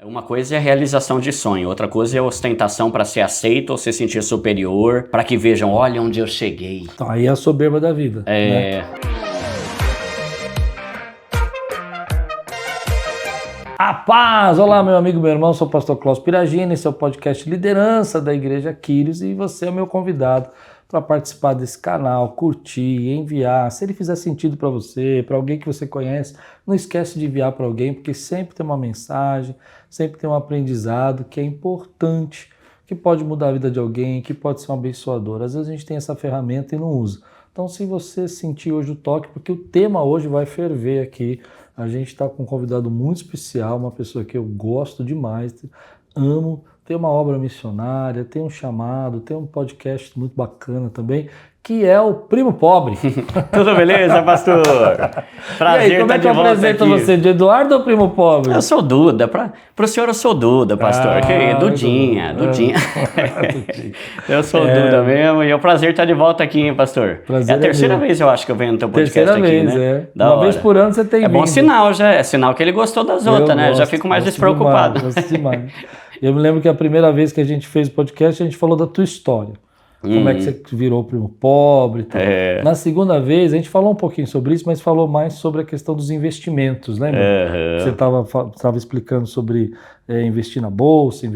Uma coisa é a realização de sonho, outra coisa é a ostentação para ser aceito ou se sentir superior, para que vejam, olha onde eu cheguei. Então aí é a soberba da vida. Né? A paz! Olá, meu amigo, meu irmão, sou o pastor Cláudio Piragini, esse é o podcast Liderança da Igreja Quírios e você é o meu convidado para participar desse canal, curtir, enviar. Se ele fizer sentido para você, para alguém que você conhece, não esquece de enviar para alguém, porque sempre tem uma mensagem, sempre tem um aprendizado que é importante, que pode mudar a vida de alguém, que pode ser um abençoador. Às vezes a gente tem essa ferramenta e não usa. Então, se você sentir hoje o toque, porque o tema hoje vai ferver aqui, a gente está com um convidado muito especial, uma pessoa que eu gosto demais, amo, tem uma obra missionária, tem um chamado, tem um podcast muito bacana também, que é o Primo Pobre. Tudo beleza, pastor? Prazer. E aí, como é que eu apresento você, de Eduardo ou Primo Pobre? Eu sou Duda, pro senhor eu sou Duda, pastor, Dudinha. Eu sou Duda mesmo, e é um prazer estar de volta aqui, hein, pastor? Prazer é a terceira vez, eu acho, que eu venho no teu podcast terceira aqui, vez, né? Uma vez por ano você tem vindo. É bom sinal, já é sinal que ele gostou das outras, né? Já fico mais despreocupado. Gosto demais. Eu me lembro que a primeira vez que a gente fez o podcast, a gente falou da tua história. Como é que você virou Primo Pobre e tal. Na segunda vez, a gente falou um pouquinho sobre isso, mas falou mais sobre a questão dos investimentos, lembra? Você estava explicando sobre investir na bolsa,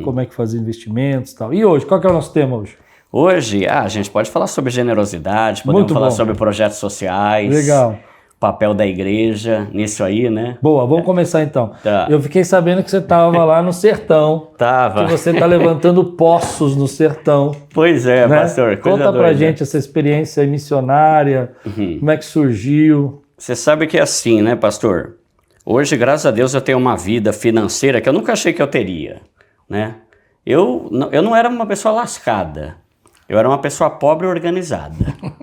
como é que fazer investimentos e tal. E hoje, qual que é o nosso tema hoje? Hoje, a gente pode falar sobre generosidade, podemos falar sobre projetos sociais. Legal. Papel da igreja nisso aí, né? Boa, vamos começar então. Tá. Eu fiquei sabendo que você estava lá no sertão. Tava. Que você está levantando poços no sertão. Pois é, né? pastor. Conta pra gente essa experiência missionária, como é que surgiu. Você sabe que é assim, né, pastor? Hoje, graças a Deus, eu tenho uma vida financeira que eu nunca achei que eu teria, né? Eu não era uma pessoa lascada. Eu era uma pessoa pobre organizada,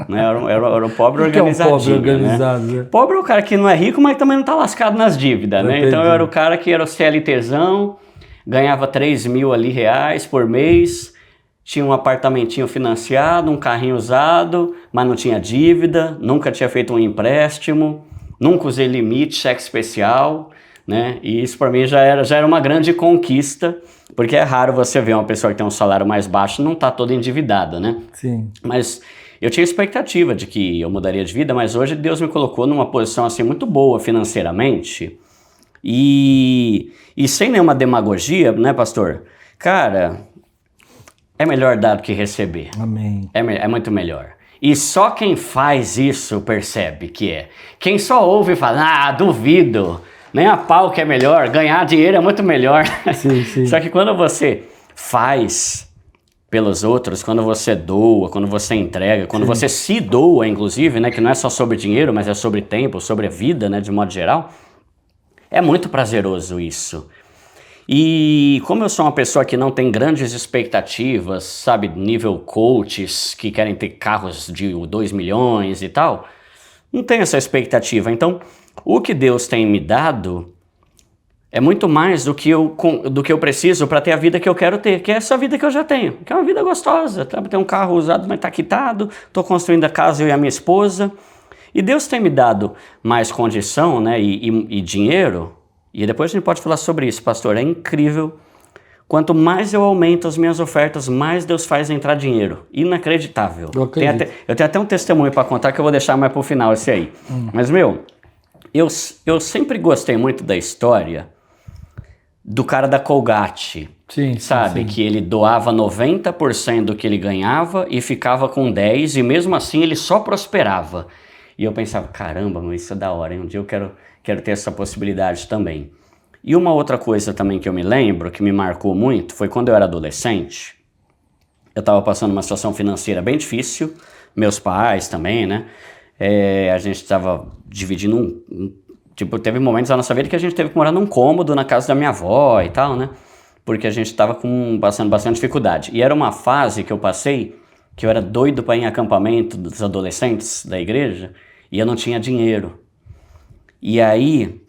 né? Eu era um pobre organizadinho, que é um pobre organizado, né? Pobre é o cara que não é rico, mas também não tá lascado nas dívidas, né? Entendi. Então eu era o cara que era o CLTzão, ganhava 3 mil ali reais por mês, tinha um apartamentinho financiado, um carrinho usado, mas não tinha dívida, nunca tinha feito um empréstimo, nunca usei limite, cheque especial, né? E isso para mim já era uma grande conquista, porque é raro você ver uma pessoa que tem um salário mais baixo e não tá toda endividada, né? Sim. Mas eu tinha expectativa de que eu mudaria de vida, mas hoje Deus me colocou numa posição assim muito boa financeiramente e sem nenhuma demagogia, né, pastor? Cara, é melhor dar do que receber. Amém. É muito melhor. E só quem faz isso percebe que é. Quem só ouve e fala, duvido, nem a pau que é melhor, ganhar dinheiro é muito melhor. Sim, sim. Só que quando você faz pelos outros, quando você doa, quando você entrega, quando você se doa, inclusive, né, que não é só sobre dinheiro, mas é sobre tempo, sobre a vida, né, de modo geral, é muito prazeroso isso. E como eu sou uma pessoa que não tem grandes expectativas, sabe, nível coaches que querem ter carros de 2 milhões e tal, não tenho essa expectativa. Então, o que Deus tem me dado é muito mais do que eu preciso para ter a vida que eu quero ter, que é essa vida que eu já tenho, que é uma vida gostosa. Tem um carro usado, mas está quitado, estou construindo a casa, eu e a minha esposa. E Deus tem me dado mais condição, né, e dinheiro, e depois a gente pode falar sobre isso, pastor, é incrível. Quanto mais eu aumento as minhas ofertas, mais Deus faz entrar dinheiro. Inacreditável. Eu tenho até um testemunho para contar que eu vou deixar mais para o final esse aí. Mas, eu sempre gostei muito da história do cara da Colgate, sabe? Sim. Que ele doava 90% do que ele ganhava e ficava com 10% e mesmo assim ele só prosperava. E eu pensava, caramba, mas isso é da hora, hein? Um dia eu quero ter essa possibilidade também. E uma outra coisa também que eu me lembro, que me marcou muito, foi quando eu era adolescente. Eu estava passando uma situação financeira bem difícil, meus pais também, né? A gente estava dividindo Tipo, teve momentos da nossa vida que a gente teve que morar num cômodo na casa da minha avó e tal, né? Porque a gente estava passando bastante dificuldade. E era uma fase que eu passei, que eu era doido para ir em acampamento dos adolescentes da igreja, e eu não tinha dinheiro. E aí,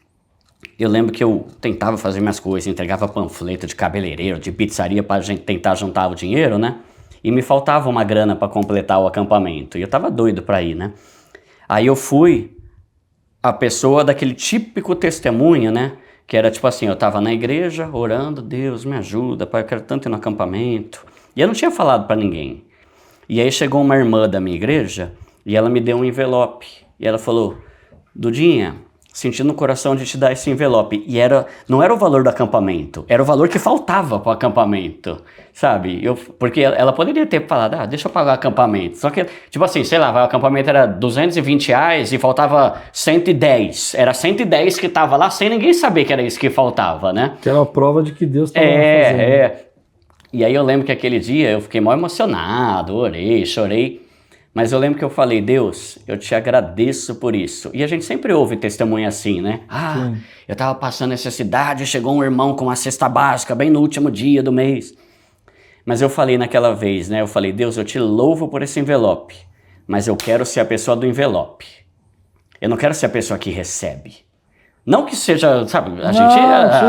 eu lembro que eu tentava fazer minhas coisas, entregava panfleto de cabeleireiro, de pizzaria para a gente tentar juntar o dinheiro, né? E me faltava uma grana para completar o acampamento. E eu tava doido para ir, né? Aí eu fui a pessoa daquele típico testemunho, né? que era tipo assim, eu tava na igreja orando, Deus me ajuda, pai, eu quero tanto ir no acampamento. E eu não tinha falado para ninguém. E aí chegou uma irmã da minha igreja e ela me deu um envelope. E ela falou, Dudinha, senti no coração de te dar esse envelope. E não era o valor do acampamento, era o valor que faltava pro acampamento, sabe? Porque ela poderia ter falado, deixa eu pagar o acampamento. Só que, tipo assim, sei lá, o acampamento era R$220 e faltava 110. Era 110 que tava lá sem ninguém saber que era isso que faltava, né? Que era a prova de que Deus estava fazendo. E aí eu lembro que aquele dia eu fiquei mal emocionado, orei, chorei. Mas eu lembro que eu falei, Deus, eu te agradeço por isso. E a gente sempre ouve testemunho assim, né? Eu tava passando necessidade, chegou um irmão com uma cesta básica bem no último dia do mês. Mas eu falei naquela vez, né? Eu falei, Deus, eu te louvo por esse envelope, mas eu quero ser a pessoa do envelope. Eu não quero ser a pessoa que recebe. Não que seja, sabe,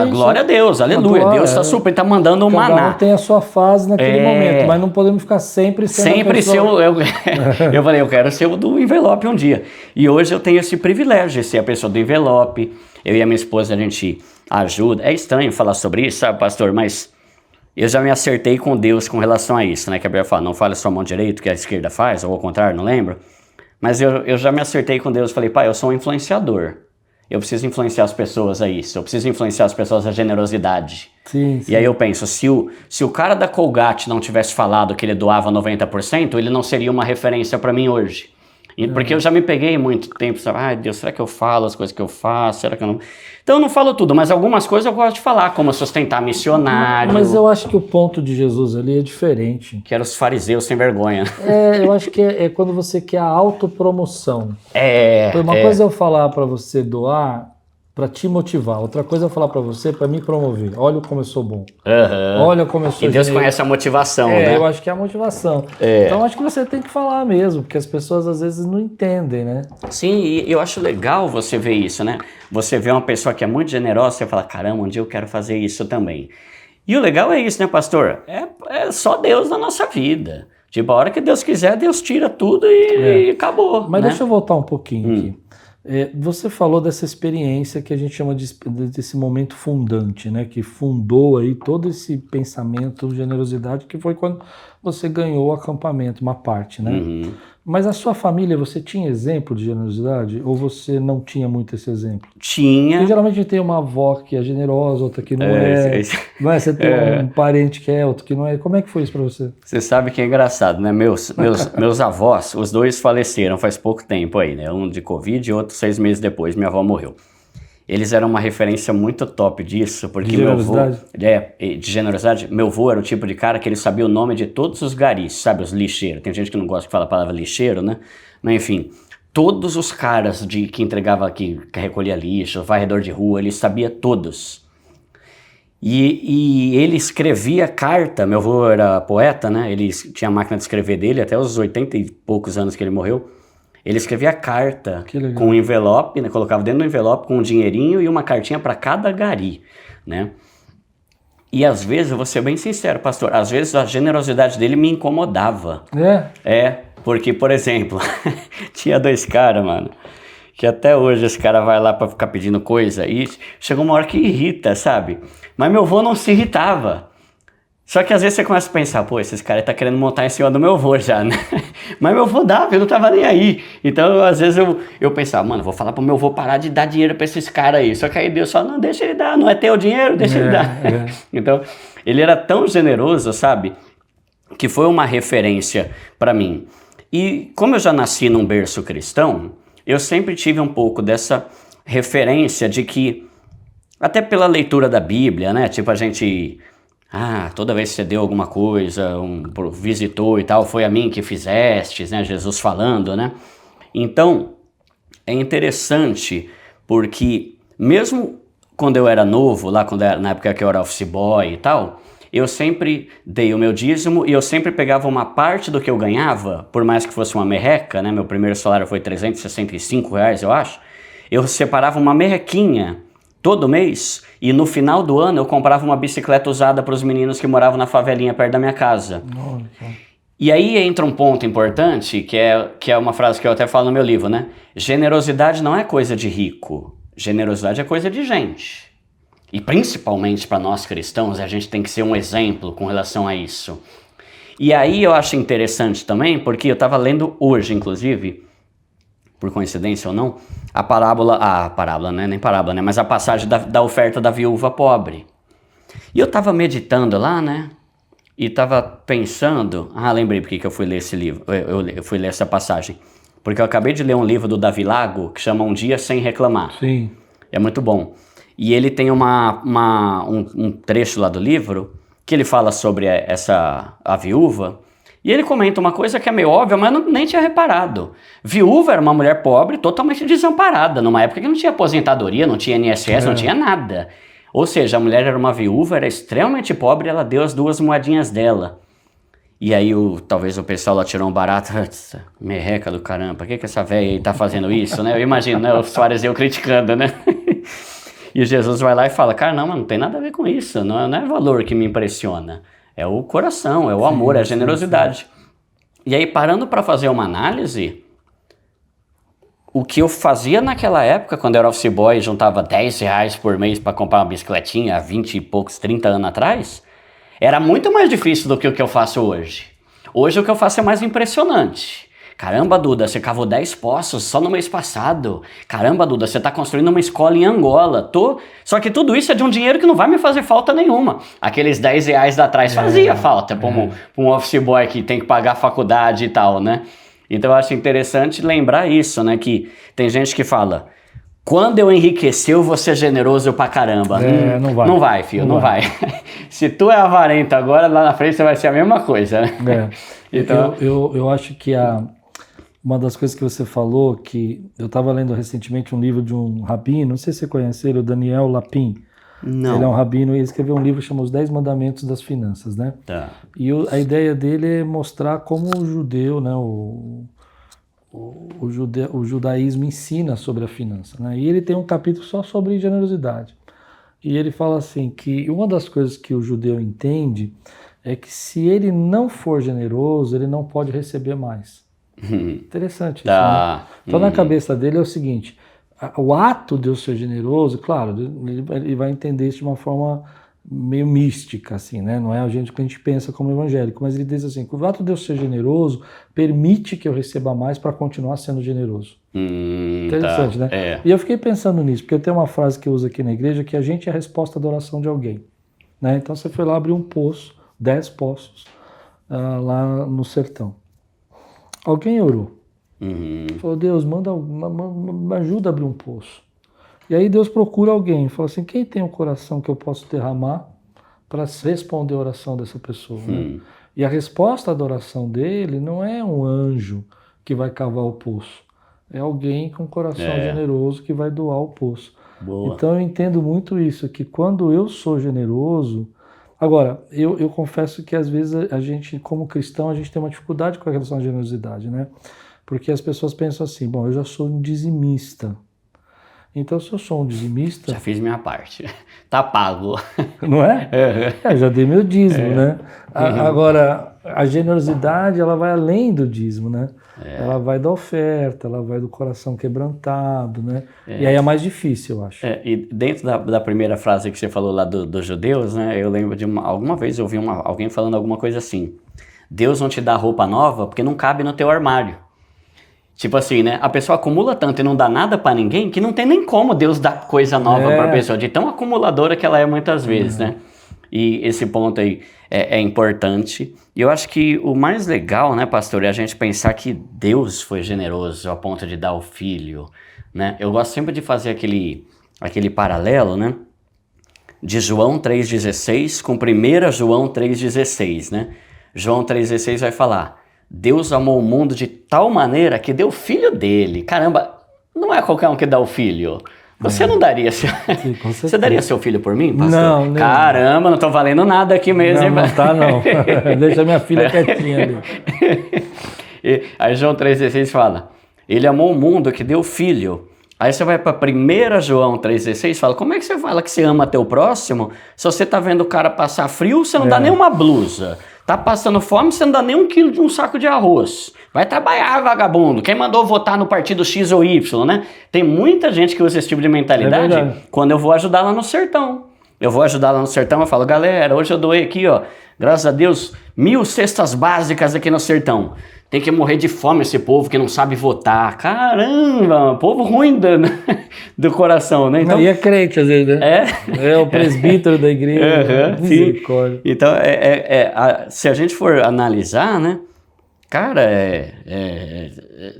glória a Deus, aleluia, Deus está super, está mandando um maná. Cada um tem a sua fase naquele momento, mas não podemos ficar sempre sendo sempre ser eu falei, eu quero ser o do envelope um dia. E hoje eu tenho esse privilégio de ser a pessoa do envelope. Eu e a minha esposa, a gente ajuda. É estranho falar sobre isso, sabe, pastor, mas eu já me acertei com Deus com relação a isso, né? Que a Bíblia fala, não fale a sua mão direita, que a esquerda faz, ou ao contrário, não lembro. Mas eu já me acertei com Deus, falei, pai, eu sou um influenciador. Eu preciso influenciar as pessoas a isso. Eu preciso influenciar as pessoas à generosidade. Sim. E aí eu penso, se o cara da Colgate não tivesse falado que ele doava 90%, ele não seria uma referência para mim hoje. Porque eu já me peguei muito tempo, sabe? Ai, Deus, será que eu falo as coisas que eu faço? Será que eu não... Então eu não falo tudo, mas algumas coisas eu gosto de falar, como sustentar missionário. Mas eu acho que o ponto de Jesus ali é diferente. Que eram os fariseus sem vergonha. Eu acho que é quando você quer a autopromoção. Uma coisa é eu falar para você doar para te motivar. Outra coisa é eu falar para você para me promover. Olha como eu sou bom. Olha como eu sou E Deus conhece a motivação, né? Eu acho que é a motivação. Então acho que você tem que falar mesmo, porque as pessoas às vezes não entendem, né? Sim, e eu acho legal você ver isso, né? Você vê uma pessoa que é muito generosa, você fala, caramba, um dia eu quero fazer isso também. E o legal é isso, né, pastor? É só Deus na nossa vida. Tipo, a hora que Deus quiser, Deus tira tudo e acabou. Mas né? deixa eu voltar um pouquinho aqui. Você falou dessa experiência que a gente chama desse momento fundante, né? Que fundou aí todo esse pensamento, generosidade, que foi quando você ganhou o acampamento, uma parte, né? Mas a sua família, você tinha exemplo de generosidade? Ou você não tinha muito esse exemplo? Tinha. Porque geralmente tem uma avó que é generosa, outra que não é. Não é? Você tem um parente que é, outro que não é. Como é que foi isso pra você? Você sabe que é engraçado, né? Meus avós, os dois faleceram faz pouco tempo aí, né? Um de Covid e outro 6 meses depois, minha avó morreu. Eles eram uma referência muito top disso, porque meu avô... de generosidade. Meu avô era o tipo de cara que ele sabia o nome de todos os garis, sabe? Os lixeiros. Tem gente que não gosta de falar a palavra lixeiro, né? Mas enfim, todos os caras que entregava, que recolhia lixo, varredor de rua, ele sabia todos. E ele escrevia carta, meu avô era poeta, né? Ele tinha a máquina de escrever dele até os 80 e poucos anos que ele morreu. Ele escrevia carta com um envelope, né? Colocava dentro do envelope com um dinheirinho e uma cartinha para cada gari, né? E às vezes, eu vou ser bem sincero, pastor, às vezes a generosidade dele me incomodava. Porque, por exemplo, tinha 2 caras, mano, que até hoje esse cara vai lá para ficar pedindo coisa e chegou uma hora que irrita, sabe? Mas meu avô não se irritava. Só que às vezes você começa a pensar, pô, esses caras tá querendo montar em cima do meu avô já, né? Mas meu avô dava, eu não tava nem aí. Então, às vezes eu pensava, mano, vou falar pro meu avô parar de dar dinheiro pra esses caras aí. Só que aí Deus fala, não, deixa ele dar, não é teu dinheiro, deixa ele dar. Então, ele era tão generoso, sabe? Que foi uma referência pra mim. E como eu já nasci num berço cristão, eu sempre tive um pouco dessa referência de que, até pela leitura da Bíblia, né? Tipo, a gente... toda vez que você deu alguma coisa, visitou e tal, foi a mim que fizestes, né? Jesus falando, né? Então, é interessante porque mesmo quando eu era novo, na época que eu era office boy e tal, eu sempre dei o meu dízimo e eu sempre pegava uma parte do que eu ganhava, por mais que fosse uma merreca, né? Meu primeiro salário foi R$365, eu acho. Eu separava uma merrequinha todo mês, e no final do ano eu comprava uma bicicleta usada para os meninos que moravam na favelinha perto da minha casa. E aí entra um ponto importante, que é uma frase que eu até falo no meu livro, né? Generosidade não é coisa de rico, generosidade é coisa de gente. E principalmente para nós cristãos, a gente tem que ser um exemplo com relação a isso. E aí eu acho interessante também, porque eu estava lendo hoje, inclusive, por coincidência ou não, a parábola, né? Nem parábola, né? Mas a passagem da oferta da viúva pobre. E eu estava meditando lá, né? E estava pensando... lembrei porque que eu fui ler esse livro, eu fui ler essa passagem. Porque eu acabei de ler um livro do Davi Lago, que chama Um Dia Sem Reclamar. Sim. É muito bom. E ele tem um trecho lá do livro que ele fala sobre a viúva, e ele comenta uma coisa que é meio óbvia, mas eu nem tinha reparado. Viúva era uma mulher pobre, totalmente desamparada, numa época que não tinha aposentadoria, não tinha INSS, não tinha nada. Ou seja, a mulher era uma viúva, era extremamente pobre, ela deu as 2 moedinhas dela. E aí talvez o pessoal lá tirou um barato, merreca do caramba, por que essa velha aí tá fazendo isso, né? Eu imagino, né, os fariseus criticando, né? E Jesus vai lá e fala, cara, não tem nada a ver com isso, não é valor que me impressiona, é o coração, é o amor, é a generosidade. E aí, parando para fazer uma análise, o que eu fazia naquela época, quando eu era office boy e juntava R$10 por mês para comprar uma bicicletinha, há 20 e poucos, 30 anos atrás, era muito mais difícil do que o que eu faço hoje. Hoje o que eu faço é mais impressionante. Caramba, Duda, você cavou 10 poços só no mês passado. Caramba, Duda, você está construindo uma escola em Angola. Só que tudo isso é de um dinheiro que não vai me fazer falta nenhuma. Aqueles R$10 da trás fazia falta para um office boy que tem que pagar a faculdade e tal, né? Então eu acho interessante lembrar isso, né? Que tem gente que fala, quando eu enriquecer eu vou ser generoso pra caramba. Não vai. Não vai, filho, não vai. Se tu é avarento agora, lá na frente você vai ser a mesma coisa, né? Então... eu acho que uma das coisas que você falou, que eu estava lendo recentemente um livro de um rabino, não sei se você conhece ele, o Daniel Lapin. Não. Ele é um rabino e ele escreveu um livro chamado Os 10 Mandamentos das Finanças, né? Tá. E a ideia dele é mostrar como o judeu, né, o judaísmo ensina sobre a finança, né? E ele tem um capítulo só sobre generosidade. E ele fala assim, que uma das coisas que o judeu entende é que se ele não for generoso, ele não pode receber mais. Interessante isso, né? Então na cabeça dele é o seguinte, o ato de eu ser generoso, claro, ele vai entender isso de uma forma meio mística, assim, né? Não é a gente que a gente pensa como evangélico, mas ele diz assim, que o ato de eu ser generoso permite que eu receba mais para continuar sendo generoso. Interessante, né? E eu fiquei pensando nisso, porque eu tenho uma frase que eu uso aqui na igreja, que a gente é a resposta da oração de alguém, né? Então você foi lá abrir um poço, 10 poços, lá no sertão. Alguém orou. Falou, Deus, me ajuda a abrir um poço. E aí Deus procura alguém. Falou assim, quem tem um coração que eu posso derramar para responder a oração dessa pessoa? Né? E a resposta da oração dele não é um anjo que vai cavar o poço. É alguém com um coração generoso que vai doar o poço. Boa. Então eu entendo muito isso, que quando eu sou generoso... Agora, eu confesso que às vezes a gente, como cristão, a gente tem uma dificuldade com a relação à generosidade, né? Porque as pessoas pensam assim, bom, eu já sou um dizimista. Então, se eu sou um dizimista... Já fiz minha parte. Tá pago. Não é? Já dei meu dízimo, né? Agora, a generosidade, ela vai além do dízimo, né? Ela vai da oferta, ela vai do coração quebrantado, né? E aí é mais difícil, eu acho. E dentro da primeira frase que você falou lá dos judeus, né? Eu lembro de alguma vez eu ouvi alguém falando alguma coisa assim. Deus não te dá roupa nova porque não cabe no teu armário. Tipo assim, né? A pessoa acumula tanto e não dá nada pra ninguém que não tem nem como Deus dar coisa nova pra pessoa, de tão acumuladora que ela é muitas vezes, né? E esse ponto aí é importante. E eu acho que o mais legal, né, pastor, é a gente pensar que Deus foi generoso a ponto de dar o filho, né? Eu gosto sempre de fazer aquele paralelo, né? De João 3,16 com 1 João 3,16, né? João 3,16 vai falar... Deus amou o mundo de tal maneira que deu o filho dele. Caramba, não é qualquer um que dá o filho. Você não daria seu... Sim, você daria seu filho por mim, pastor? Não. Caramba, não tô valendo nada aqui mesmo. Não tá não. Deixa minha filha quietinha ali. Aí João 3,16 fala, ele amou o mundo que deu o filho. Aí você vai para 1 João 3,16 e fala, como é que você fala que você ama teu próximo se você tá vendo o cara passar frio, você não dá nem uma blusa? Tá passando fome, você não dá nem 1 quilo de um saco de arroz. Vai trabalhar, vagabundo. Quem mandou votar no partido X ou Y, né? Tem muita gente que usa esse tipo de mentalidade quando eu vou ajudar lá no sertão. Eu vou ajudar lá no sertão, eu falo, galera, hoje eu doei aqui, ó, graças a Deus, 1.000 cestas básicas aqui no sertão. Tem que morrer de fome esse povo que não sabe votar. Caramba, povo ruim do coração, né? Então, e é crente às vezes, né? É o presbítero da igreja. Misericórdia. Então, se a gente for analisar, né? Cara,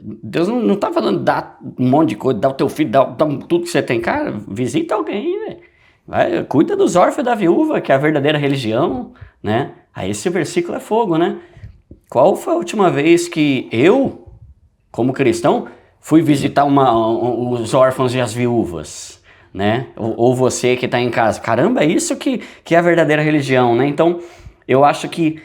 Deus não tá falando dar um monte de coisa, dar o teu filho, dar tudo que você tem. Cara, visita alguém, velho. Cuida dos órfãos da viúva, que é a verdadeira religião, né? Aí esse versículo é fogo, né? Qual foi a última vez que eu, como cristão, fui visitar os órfãos e as viúvas, né? Ou você que está em casa. Caramba, é isso que é a verdadeira religião, né? Então, eu acho que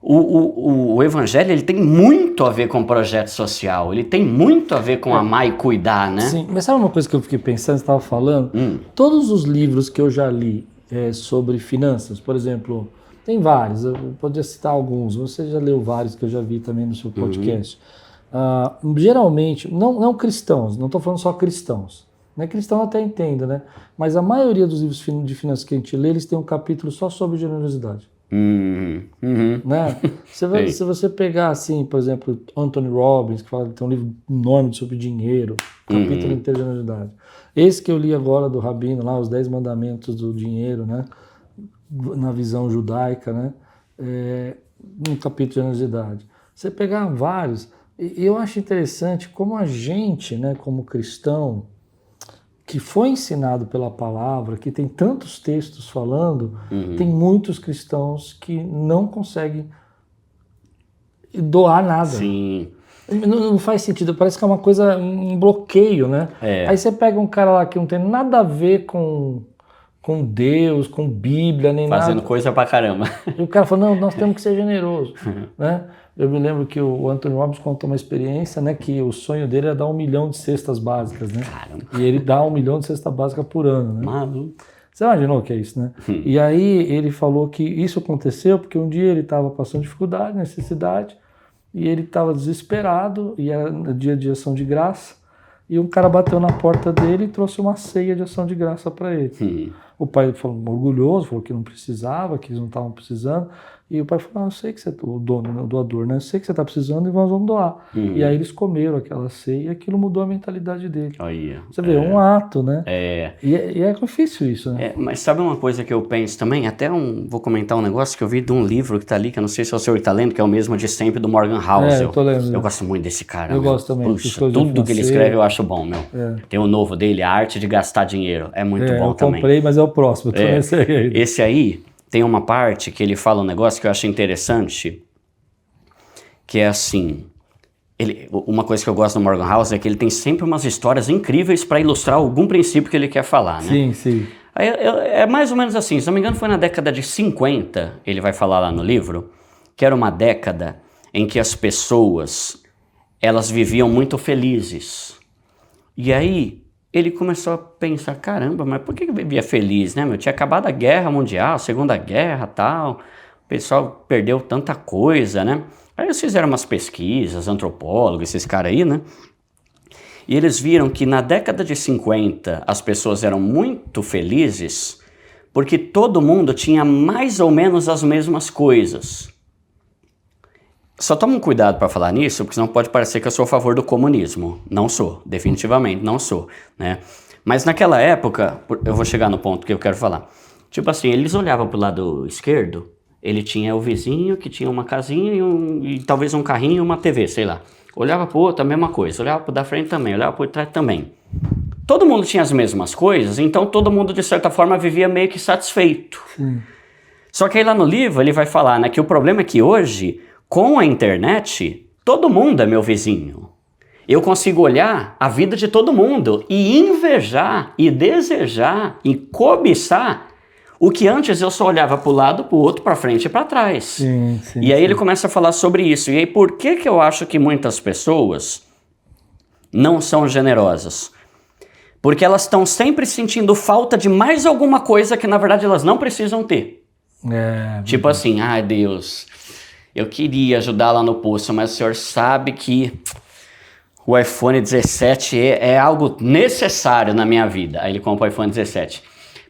o evangelho, ele tem muito a ver com projeto social, ele tem muito a ver com amar e cuidar, né? Sim, mas sabe uma coisa que eu fiquei pensando, você estava falando? Todos os livros que eu já li sobre finanças, por exemplo... Tem vários, eu poderia citar alguns, você já leu vários que eu já vi também no seu podcast. Geralmente, não cristãos, não estou falando só cristãos. Não é cristão, eu até entendo, né? Mas a maioria dos livros de finanças que a gente lê, eles têm um capítulo só sobre generosidade. Né? Se você pegar, assim, por exemplo, Anthony Robbins, que tem um livro enorme sobre dinheiro, capítulo inteiro de generosidade. Esse que eu li agora do Rabino, lá, os 10 mandamentos do dinheiro, né? Na visão judaica, né? No capítulo de generosidade. Você pegar vários, e eu acho interessante como a gente, né, como cristão, que foi ensinado pela palavra, que tem tantos textos falando, tem muitos cristãos que não conseguem doar nada. Sim. Não faz sentido, parece que é uma coisa, um bloqueio, né? Aí você pega um cara lá que não tem nada a ver com Deus, com Bíblia, nem nada. Fazendo coisa pra caramba. E o cara falou, não, nós temos que ser generosos. Né? Eu me lembro que o Anthony Robbins contou uma experiência, né, que o sonho dele era dar 1 milhão de cestas básicas, né? Caramba. E ele dá 1 milhão de cestas básicas por ano, né? Maluco. Você imaginou o que é isso, né? E aí ele falou que isso aconteceu porque um dia ele estava passando dificuldade, necessidade, e ele estava desesperado, e era dia de ação de graça, e um cara bateu na porta dele e trouxe uma ceia de ação de graça para ele. O pai falou orgulhoso, falou que não precisava, que eles não estavam precisando. E o pai falou, eu sei que você, o dono, né, o doador, né? Eu sei que você está precisando e nós vamos doar. E aí eles comeram aquela ceia e aquilo mudou a mentalidade dele. Você vê, um ato, né? E é difícil isso, né? Mas sabe uma coisa que eu penso também? Vou comentar um negócio que eu vi de um livro que está ali, que eu não sei se o senhor está lendo, que é o mesmo de sempre do Morgan Housel. Eu tô lendo. Eu gosto muito desse cara. Eu gosto também. Puxa, tudo que ele escreve eu acho bom, meu. Tem o novo dele, A Arte de Gastar Dinheiro. É muito bom também. Eu comprei, mas é o próximo. Esse aí tem uma parte que ele fala um negócio que eu acho interessante, que é assim, uma coisa que eu gosto do Morgan Housel é que ele tem sempre umas histórias incríveis para ilustrar algum princípio que ele quer falar, né? Sim. Aí, é mais ou menos assim, se não me engano foi na década de 50, ele vai falar lá no livro, que era uma década em que as pessoas, elas viviam muito felizes. E aí ele começou a pensar, caramba, mas por que eu vivia feliz, né? Tinha acabado a Guerra Mundial, a Segunda Guerra, tal, o pessoal perdeu tanta coisa, né? Aí eles fizeram umas pesquisas, antropólogos, esses caras aí, né? E eles viram que na década de 50 as pessoas eram muito felizes porque todo mundo tinha mais ou menos as mesmas coisas. Só toma um cuidado para falar nisso, porque senão pode parecer que eu sou a favor do comunismo. Não sou, definitivamente não sou, né? Mas naquela época, eu vou chegar no ponto que eu quero falar. Tipo assim, eles olhavam pro lado esquerdo, ele tinha o vizinho que tinha uma casinha e talvez um carrinho e uma TV, sei lá. Olhava pro outro, a mesma coisa. Olhava pro da frente também, olhava pro trás também. Todo mundo tinha as mesmas coisas, então todo mundo de certa forma vivia meio que satisfeito. Só que aí lá no livro ele vai falar, né, que o problema é que hoje, com a internet, todo mundo é meu vizinho. Eu consigo olhar a vida de todo mundo e invejar, e desejar, e cobiçar o que antes eu só olhava para o lado, para o outro, para frente e para trás. E aí ele começa a falar sobre isso. E aí por que eu acho que muitas pessoas não são generosas? Porque elas estão sempre sentindo falta de mais alguma coisa que na verdade elas não precisam ter. Tipo assim, ai Deus, eu queria ajudar lá no posto, mas o senhor sabe que o iPhone 17 é algo necessário na minha vida. Aí ele compra o iPhone 17.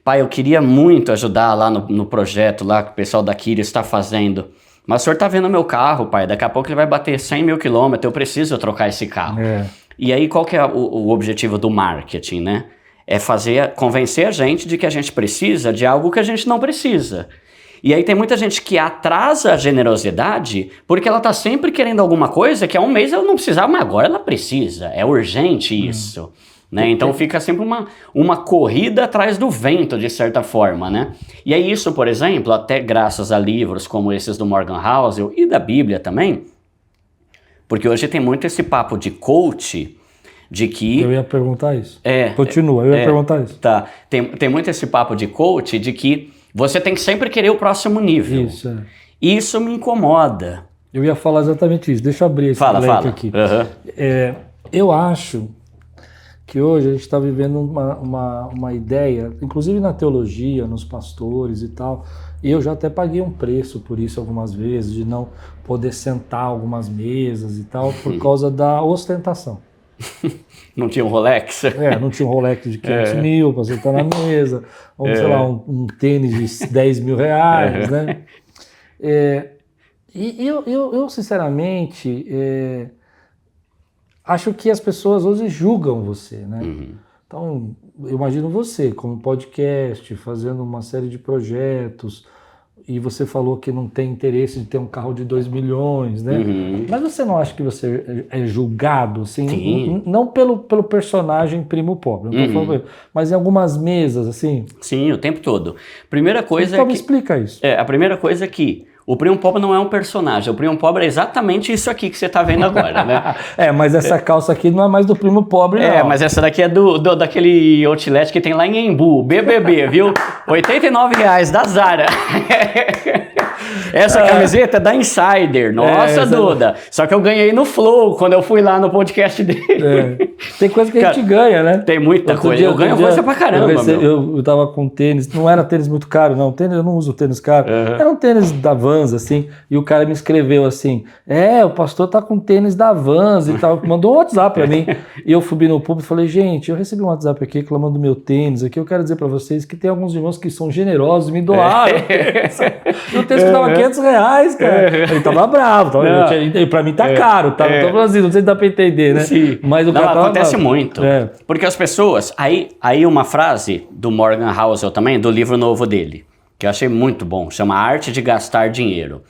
pai, eu queria muito ajudar lá no projeto lá que o pessoal da Kyrios está fazendo. Mas o senhor tá vendo meu carro, pai, daqui a pouco ele vai bater 100 mil quilômetros, eu preciso trocar esse carro. E aí qual que é o objetivo do marketing, né? É convencer a gente de que a gente precisa de algo que a gente não precisa. E aí tem muita gente que atrasa a generosidade porque ela tá sempre querendo alguma coisa que há um mês ela não precisava, mas agora ela precisa. É urgente isso. Né? Então fica sempre uma corrida atrás do vento, de certa forma, né? E aí isso, por exemplo, até graças a livros como esses do Morgan Housel e da Bíblia também, porque hoje tem muito esse papo de coach, de que... Eu ia perguntar isso. Continua, eu ia perguntar isso. Tá. Tem muito esse papo de coach, de que você tem que sempre querer o próximo nível. Isso me incomoda. Eu ia falar exatamente isso. Deixa eu abrir esse leque aqui. Eu acho que hoje a gente está vivendo uma ideia, inclusive na teologia, nos pastores e tal, e eu já até paguei um preço por isso algumas vezes, de não poder sentar algumas mesas e tal, por causa da ostentação. Não tinha um Rolex? Não tinha um Rolex de 500 mil para sentar na mesa, ou sei lá, um tênis de 10 mil reais, né? E eu sinceramente... acho que as pessoas hoje julgam você, né? Então, eu imagino você, como podcast, fazendo uma série de projetos, e você falou que não tem interesse de ter um carro de 2 milhões, né? Mas você não acha que você é julgado, assim? Não pelo personagem Primo Pobre, não tô falando, mas em algumas mesas, assim? Sim, o tempo todo. Primeira coisa então me explica isso. A primeira coisa é que o Primo Pobre não é um personagem, o Primo Pobre é exatamente isso aqui que você tá vendo agora, né? Mas essa calça aqui não é mais do Primo Pobre, não. Mas essa daqui é daquele outlet que tem lá em Embu, BBB, viu? R$89 da Zara. Essa camiseta é da Insider. Nossa, Duda. Só que eu ganhei no Flow, quando eu fui lá no podcast dele. Tem coisa que a gente ganha, né? Tem muita coisa. Eu ganho coisa pra caramba, eu tava com tênis, não era tênis muito caro, não. Tênis, eu não uso tênis caro. Era um tênis da Vans, assim, e o cara me escreveu assim, o pastor tá com tênis da Vans e tal. Mandou um WhatsApp pra mim. E eu fui no público e falei, gente, eu recebi um WhatsApp aqui reclamando do meu tênis aqui. Eu quero dizer pra vocês que tem alguns irmãos que são generosos e me doaram. E o tênis custava R$500, cara. Ele tava bravo. Pra mim tá caro, tá? Não tô falando assim, não sei se dá pra entender, né? Sim. Mas o cara acontece muito. Porque as pessoas... Aí uma frase do Morgan Housel também, do livro novo dele, que eu achei muito bom, chama Arte de Gastar Dinheiro.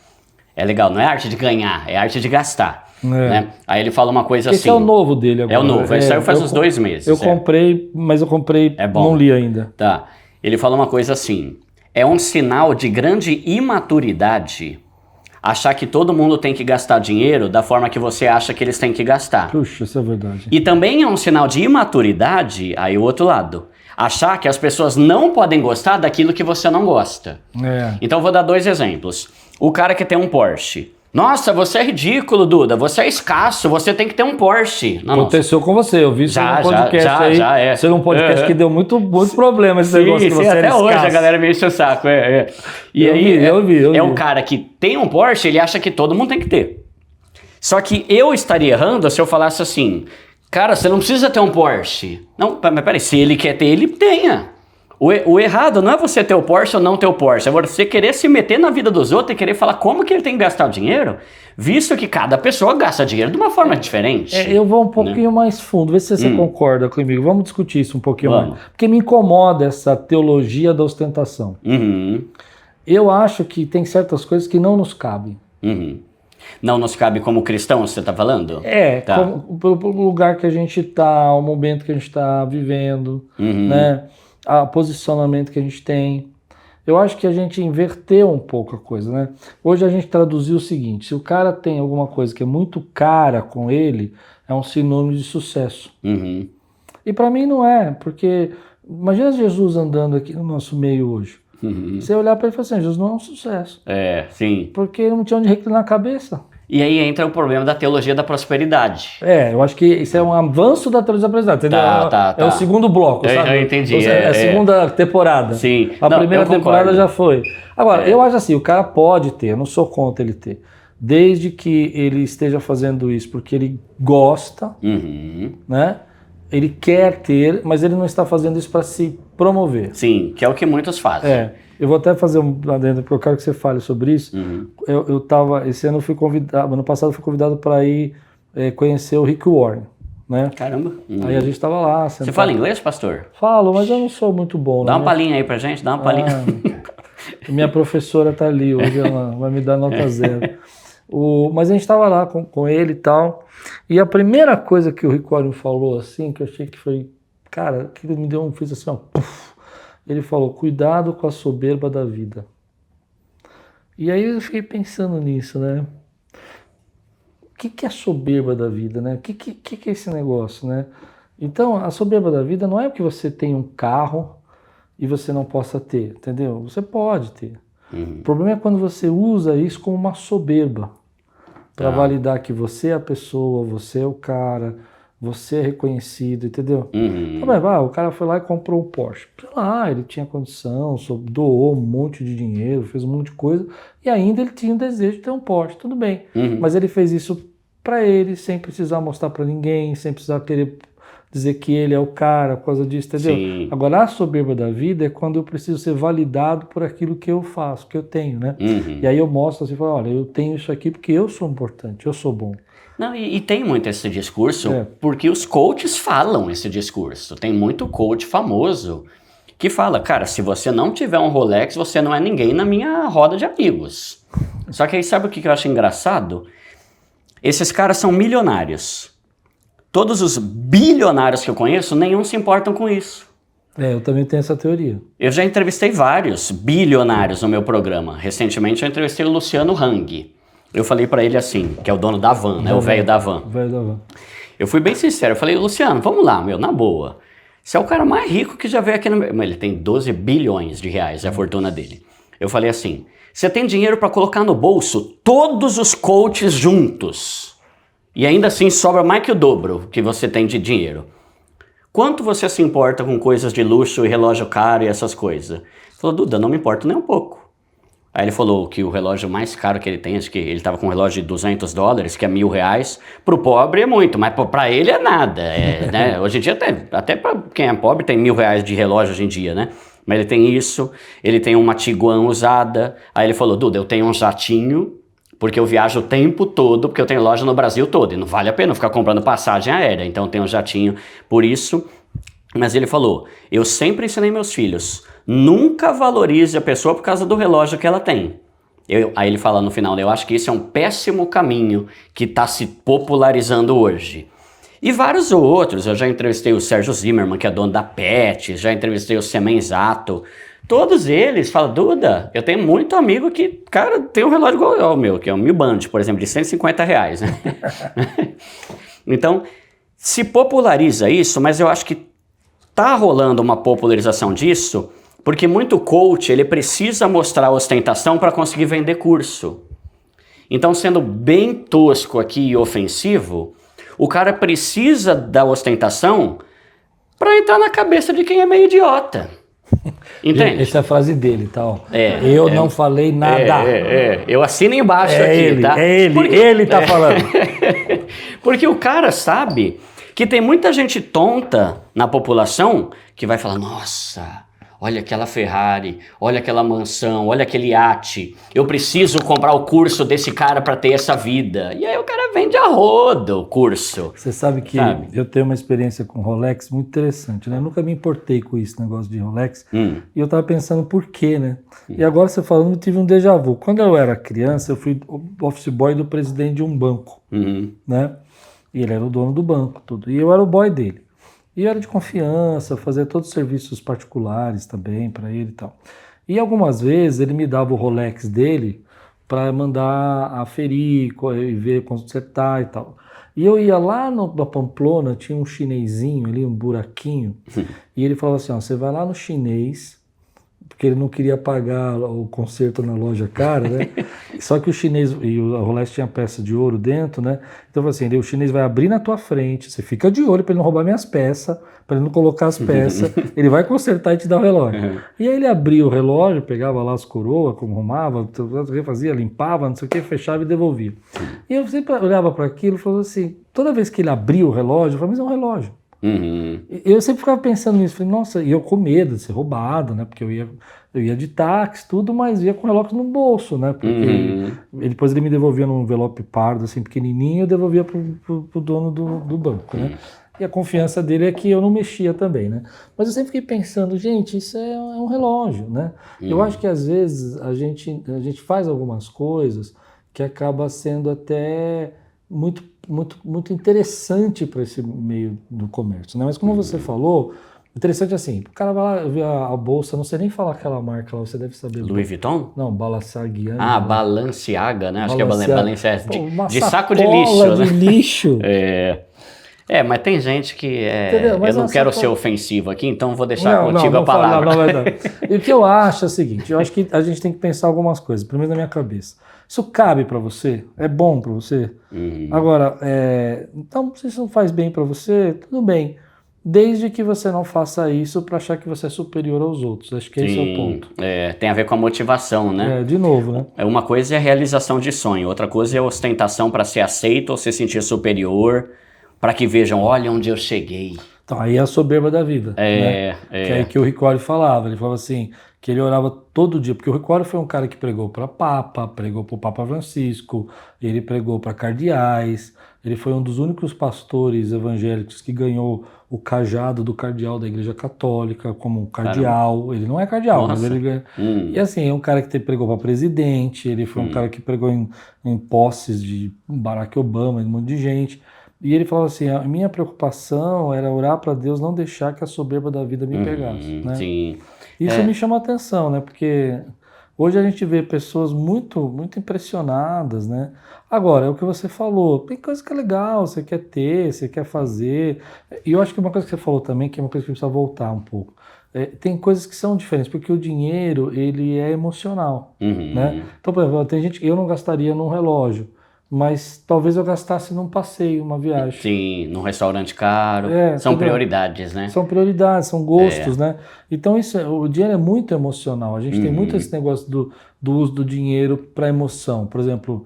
É legal, não é arte de ganhar, é arte de gastar. Né? Aí ele fala uma coisa assim... Esse é o novo dele agora. É o novo, ele saiu faz uns 2 meses. Eu comprei, mas eu comprei, não li ainda. Tá, ele fala uma coisa assim, é um sinal de grande imaturidade achar que todo mundo tem que gastar dinheiro da forma que você acha que eles têm que gastar. Puxa, isso é verdade. E também é um sinal de imaturidade, aí o outro lado, achar que as pessoas não podem gostar daquilo que você não gosta. Então eu vou dar 2 exemplos. O cara que tem um Porsche. Nossa, você é ridículo, Duda. Você é escasso, você tem que ter um Porsche. Aconteceu com você, eu vi isso no podcast aí. Você num podcast que deu muito problema esse negócio que você até era hoje a galera me enche o saco. E eu vi. Um cara que tem um Porsche, ele acha que todo mundo tem que ter. Só que eu estaria errando se eu falasse assim, cara, você não precisa ter um Porsche. Não, mas peraí, se ele quer ter, ele tenha. O errado não é você ter o Porsche ou não ter o Porsche, é você querer se meter na vida dos outros e querer falar como que ele tem que gastar o dinheiro, visto que cada pessoa gasta dinheiro de uma forma diferente. Eu vou um pouquinho mais fundo, vê se você concorda comigo. Vamos discutir isso um pouquinho mais. Porque me incomoda essa teologia da ostentação. Eu acho que tem certas coisas que não nos cabem. Não nos cabe como cristãos, você está falando? Pelo lugar que a gente está, o momento que a gente está vivendo, né? O posicionamento que a gente tem. Eu acho que a gente inverteu um pouco a coisa, né? Hoje a gente traduziu o seguinte, se o cara tem alguma coisa que é muito cara com ele, é um sinônimo de sucesso. E para mim não é, porque imagina Jesus andando aqui no nosso meio hoje. Você olhar para ele e falar assim, Jesus não é um sucesso. Sim. Porque ele não tinha onde reclinar a cabeça. E aí entra o problema da teologia da prosperidade. Eu acho que isso é um avanço da teologia da prosperidade. Tá. É o segundo bloco, sabe? Eu entendi. É a segunda temporada. Sim. A primeira temporada já foi. Agora, eu acho assim, o cara pode ter, eu não sou contra ele ter, desde que ele esteja fazendo isso porque ele gosta, né? Ele quer ter, mas ele não está fazendo isso para se promover. Sim, que é o que muitos fazem. Eu vou até fazer lá dentro, porque eu quero que você fale sobre isso. Eu tava, esse ano eu fui convidado, ano passado eu fui convidado para ir conhecer o Rick Warren, né? Caramba. Aí a gente estava lá. Você fala inglês, pastor? Falo, mas eu não sou muito bom. Dá uma palhinha aí pra gente, dá uma palhinha. Minha professora tá ali hoje, ela vai me dar nota 0. Mas a gente estava lá com ele e tal, e a primeira coisa que o Rick Warren falou, assim, que eu achei que foi, cara, que me deu fez assim, ó, puff. Ele falou, cuidado com a soberba da vida. E aí eu fiquei pensando nisso, né? O que é a soberba da vida, né? O que é esse negócio, né? Então, a soberba da vida não é que você tem um carro e você não possa ter, entendeu? Você pode ter. O problema é quando você usa isso como uma soberba para validar que você é a pessoa, você é o cara, você é reconhecido, entendeu? Então, o cara foi lá e comprou um Porsche. Sei lá, ele tinha condição, doou um monte de dinheiro, fez um monte de coisa, e ainda ele tinha o desejo de ter um Porsche, tudo bem. Mas ele fez isso para ele, sem precisar mostrar para ninguém, sem precisar querer dizer que ele é o cara por causa disso, entendeu? Sim. Agora, a soberba da vida é quando eu preciso ser validado por aquilo que eu faço, que eu tenho, né? E aí eu mostro assim, olha, eu tenho isso aqui porque eu sou importante, eu sou bom. Não, e tem muito esse discurso, porque os coaches falam esse discurso. Tem muito coach famoso que fala, cara, se você não tiver um Rolex, você não é ninguém na minha roda de amigos. Só que aí sabe o que eu acho engraçado? Esses caras são milionários. Todos os bilionários que eu conheço, nenhum se importam com isso. Eu também tenho essa teoria. Eu já entrevistei vários bilionários no meu programa. Recentemente eu entrevistei o Luciano Hang. Eu falei pra ele assim, que é o dono da Van, né? O velho da Van. O velho da Van. Eu fui bem sincero, eu falei, Luciano, vamos lá, na boa. Você é o cara mais rico que já veio aqui no meu... Ele tem 12 bilhões de reais, é a fortuna dele. Eu falei assim, você tem dinheiro pra colocar no bolso todos os coaches juntos. E ainda assim sobra mais que o dobro que você tem de dinheiro. Quanto você se importa com coisas de luxo e relógio caro e essas coisas? Ele falou, Duda, não me importo nem um pouco. Aí ele falou que o relógio mais caro que ele tem, acho que ele estava com um relógio de $200, que é R$1.000. Pro pobre é muito, mas para ele é nada. Né? Hoje em dia, até para quem é pobre, tem R$1.000 de relógio hoje em dia, né? Mas ele tem isso, ele tem uma Tiguan usada. Aí ele falou, Duda, eu tenho um jatinho, porque eu viajo o tempo todo, porque eu tenho loja no Brasil todo, e não vale a pena ficar comprando passagem aérea, então eu tenho um jatinho por isso. Mas ele falou, eu sempre ensinei meus filhos, nunca valorize a pessoa por causa do relógio que ela tem. Aí ele fala no final, eu acho que isso é um péssimo caminho que está se popularizando hoje. E vários outros, eu já entrevistei o Sérgio Zimmermann, que é dono da Pet, já entrevistei o Semenzato. Todos eles falam, Duda, eu tenho muito amigo que, cara, tem um relógio igual ao meu, que é um Mi Band, por exemplo, de R$150. Né? Então, se populariza isso, mas eu acho que tá rolando uma popularização disso, porque muito coach, ele precisa mostrar ostentação para conseguir vender curso. Então, sendo bem tosco aqui e ofensivo, o cara precisa da ostentação para entrar na cabeça de quem é meio idiota. Entende? Essa é a frase dele, tal. Eu não falei nada. Eu assino embaixo aqui, ele, tá? Ele tá falando. Porque o cara sabe que tem muita gente tonta na população que vai falar, nossa, olha aquela Ferrari, olha aquela mansão, olha aquele iate, eu preciso comprar o curso desse cara para ter essa vida. E aí o cara vende a rodo o curso. Você sabe que eu tenho uma experiência com Rolex muito interessante, né? Eu nunca me importei com esse negócio de Rolex. E eu tava pensando por quê, né? E agora você falando, eu tive um déjà vu. Quando eu era criança, eu fui office boy do presidente de um banco, né? E ele era o dono do banco, tudo. E eu era o boy dele. E eu era de confiança, fazia todos os serviços particulares também para ele e tal. E algumas vezes ele me dava o Rolex dele para mandar aferir e ver consertar e tal. E eu ia lá na Pamplona, tinha um chinesinho ali, um buraquinho, e ele falava assim, ó, você vai lá no chinês, porque ele não queria pagar o conserto na loja cara, né? Só que o chinês, e o Rolex tinha peça de ouro dentro, né? Então assim, o chinês vai abrir na tua frente, você fica de olho para ele não roubar minhas peças, para ele não colocar as peças, ele vai consertar e te dar o relógio. E aí ele abria o relógio, pegava lá as coroas, como arrumava, fazia, limpava, não sei o que, fechava e devolvia. E eu sempre olhava para aquilo e falava assim, toda vez que ele abria o relógio, eu falava, mas é um relógio. Eu sempre ficava pensando nisso, falei, nossa, e eu com medo de ser roubado, né? Porque eu ia de táxi, tudo, mas ia com o relógio no bolso, né? Porque depois ele me devolvia num envelope pardo, assim, pequenininho, eu devolvia pro dono do banco, né? E a confiança dele é que eu não mexia também, né? Mas eu sempre fiquei pensando, gente, isso é um relógio, né? Eu acho que às vezes a gente faz algumas coisas que acaba sendo até muito interessante para esse meio do comércio, né? Mas como você falou, interessante assim, o cara vai lá, vê a bolsa, não sei nem falar aquela marca lá, você deve saber. Louis Vuitton? Não, Balenciaga. Ah, Balenciaga, né? Acho que é Balenciaga. De saco de lixo, de né? lixo. Mas tem gente que Mas eu não quero ser ofensivo aqui, então vou deixar não, contigo a palavra. Não vai dar. E o que eu acho é o seguinte, eu acho que a gente tem que pensar algumas coisas, pelo menos na minha cabeça. Isso cabe para você? É bom para você? Agora, então se isso não faz bem para você, tudo bem. Desde que você não faça isso para achar que você é superior aos outros. Acho que esse é o ponto. Tem a ver com a motivação, né? De novo, né? Uma coisa é a realização de sonho, outra coisa é a ostentação para ser aceito ou se sentir superior, para que vejam, olha onde eu cheguei. Então, aí é a soberba da vida. Né? Que é aí que o Ricori falava. Ele falava assim, que ele orava todo dia, porque o Ricori foi um cara que pregou para Papa, pregou para o Papa Francisco, ele pregou para cardeais, ele foi um dos únicos pastores evangélicos que ganhou o cajado do cardeal da Igreja Católica como cardeal. Caramba. Ele não é cardeal, mas ele ganhou. E assim, é um cara que pregou para presidente, ele foi um cara que pregou em posses de Barack Obama, de um monte de gente. E ele falava assim, a minha preocupação era orar para Deus não deixar que a soberba da vida me pegasse. Né? Sim. Isso me chama a atenção, né? Porque hoje a gente vê pessoas muito impressionadas, né? Agora, é o que você falou, tem coisa que é legal, você quer ter, você quer fazer. E eu acho que uma coisa que você falou também, que é uma coisa que precisa voltar um pouco. Tem coisas que são diferentes, porque o dinheiro, ele é emocional, né? Então, por exemplo, tem gente que eu não gastaria num relógio, mas talvez eu gastasse num passeio, uma viagem. Sim, num restaurante caro. São prioridades, né? São prioridades, são gostos, né? Então o dinheiro é muito emocional. A gente tem muito esse negócio do uso do dinheiro para emoção. Por exemplo,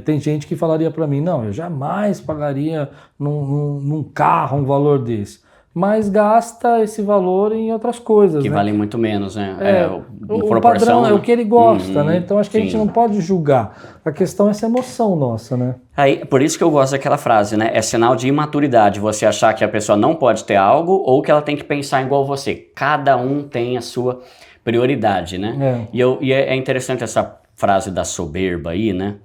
tem gente que falaria para mim, não, eu jamais pagaria num carro um valor desse. Mas gasta esse valor em outras coisas. Que né? valem muito menos, né? O padrão é o que ele gosta, né? Então acho que a gente não pode julgar. A questão é essa emoção nossa, né? Por isso que eu gosto daquela frase, né? É sinal de imaturidade você achar que a pessoa não pode ter algo ou que ela tem que pensar igual você. Cada um tem a sua prioridade, né? E é interessante essa frase da soberba aí, né?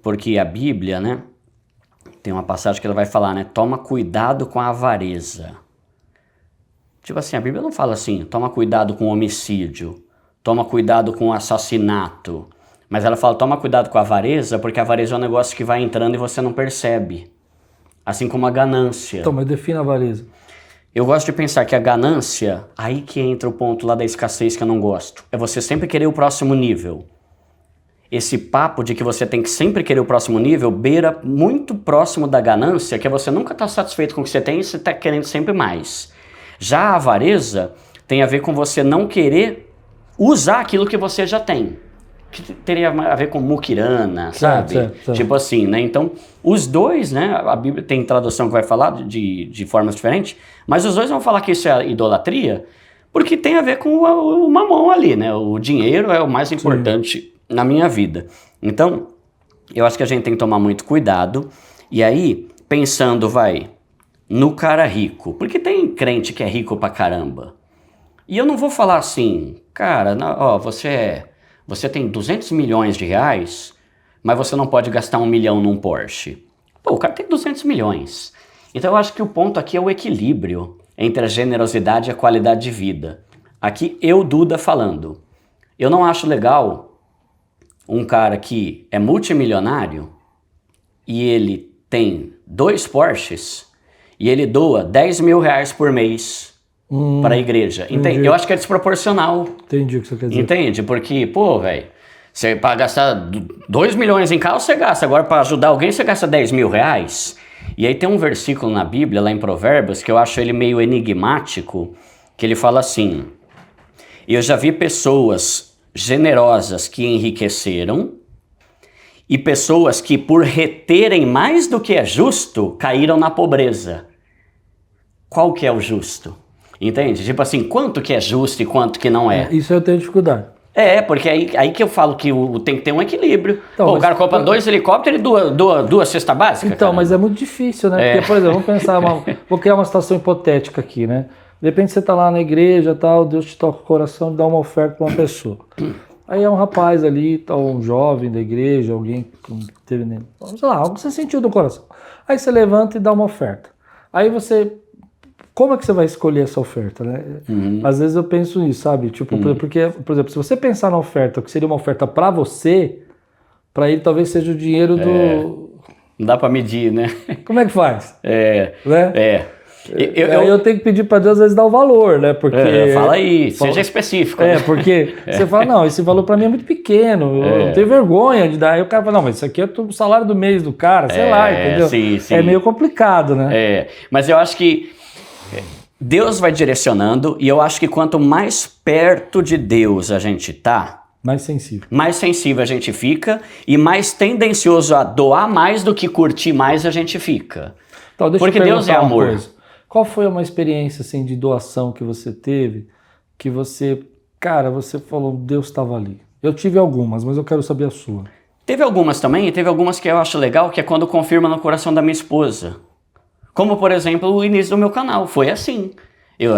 Porque a Bíblia, né? Tem uma passagem que ela vai falar, né? Toma cuidado com a avareza. Tipo assim, a Bíblia não fala assim, toma cuidado com o homicídio, toma cuidado com o assassinato. Mas ela fala, toma cuidado com a avareza, porque a avareza é um negócio que vai entrando e você não percebe. Assim como a ganância. Então, mas defina a avareza. Eu gosto de pensar que a ganância, aí que entra o ponto lá da escassez que eu não gosto. É você sempre querer o próximo nível. Esse papo de que você tem que sempre querer o próximo nível beira muito próximo da ganância, que é você nunca está satisfeito com o que você tem e você está querendo sempre mais. Já a avareza tem a ver com você não querer usar aquilo que você já tem. Que teria a ver com muquirana, sabe? Certo. Tipo assim, né? Então, os dois, né? A Bíblia tem tradução que vai falar de formas diferentes, mas os dois vão falar que isso é idolatria, porque tem a ver com o mamão ali, né? O dinheiro é o mais importante na minha vida. Então, eu acho que a gente tem que tomar muito cuidado. E aí, pensando, no cara rico, porque tem crente que é rico pra caramba. E eu não vou falar assim, cara, você tem 200 milhões de reais, mas você não pode gastar 1 milhão num Porsche. Pô, o cara tem 200 milhões. Então eu acho que o ponto aqui é o equilíbrio entre a generosidade e a qualidade de vida. Aqui Duda falando. Eu não acho legal um cara que é multimilionário e ele tem 2 Porsches e ele doa 10 mil reais por mês para a igreja. Entende? Eu acho que é desproporcional. Entendi o que você quer dizer. Entende? Porque, você para gastar 2 milhões em carro, você gasta. Agora, para ajudar alguém, você gasta 10 mil reais. E aí tem um versículo na Bíblia, lá em Provérbios, que eu acho ele meio enigmático, que ele fala assim: eu já vi pessoas generosas que enriqueceram e pessoas que, por reterem mais do que é justo, caíram na pobreza. qual que é o justo. Entende? Tipo assim, quanto que é justo e quanto que não é. Isso eu tenho dificuldade. Porque aí que eu falo que tem que ter um equilíbrio. Então, o cara compra 2 helicópteros e duas cestas básicas. Então, caramba. mas é muito difícil, né? Porque, por exemplo, vamos pensar, vou criar uma situação hipotética aqui, né? De repente você tá lá na igreja, tal, Deus te toca o coração e dá uma oferta para uma pessoa. Aí é um rapaz ali, tal, um jovem da igreja, alguém que teve, sei lá, algo que você sentiu do coração. Aí você levanta e dá uma oferta. Aí você, como é que você vai escolher essa oferta, né? Às vezes eu penso nisso, sabe? Tipo, porque, por exemplo, se você pensar na oferta, que seria uma oferta para você, para ele talvez seja o dinheiro do... Não dá para medir, né? Como é que faz? Né? Aí eu tenho que pedir para Deus às vezes dar o valor, né? Porque fala aí, seja específico. Porque você fala, não, esse valor para mim é muito pequeno, eu tenho vergonha de dar. Aí o cara fala, não, mas isso aqui é o salário do mês do cara, sei lá, entendeu? Sim. É meio complicado, né? Mas eu acho que Deus vai direcionando, e eu acho que quanto mais perto de Deus a gente tá, mais sensível a gente fica, e mais tendencioso a doar mais do que curtir mais a gente fica. Então, porque Deus é amor. Qual foi uma experiência assim de doação que você teve, que você falou, Deus estava ali? Eu tive algumas, mas eu quero saber a sua. Teve algumas também, e teve algumas que eu acho legal, que é quando confirma no coração da minha esposa. Como, por exemplo, o início do meu canal, foi assim. Eu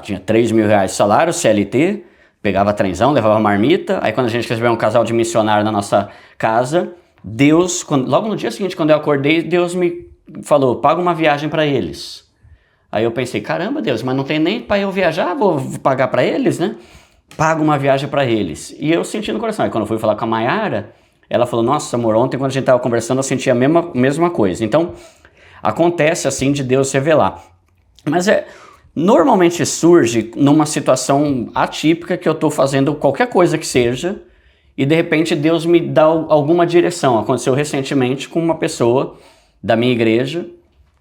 tinha 3 mil reais de salário, CLT, pegava trenzão, levava marmita, aí quando a gente recebeu um casal de missionário na nossa casa, Deus, logo no dia seguinte, quando eu acordei, Deus me falou, paga uma viagem para eles. Aí eu pensei, caramba, Deus, mas não tem nem para eu viajar, vou pagar para eles, né? Paga uma viagem para eles. E eu senti no coração. Aí quando eu fui falar com a Mayara, ela falou, nossa, amor, ontem quando a gente tava conversando, eu senti a mesma coisa. Então, acontece assim de Deus revelar. Mas normalmente surge numa situação atípica que eu tô fazendo qualquer coisa que seja, e de repente Deus me dá alguma direção. Aconteceu recentemente com uma pessoa da minha igreja,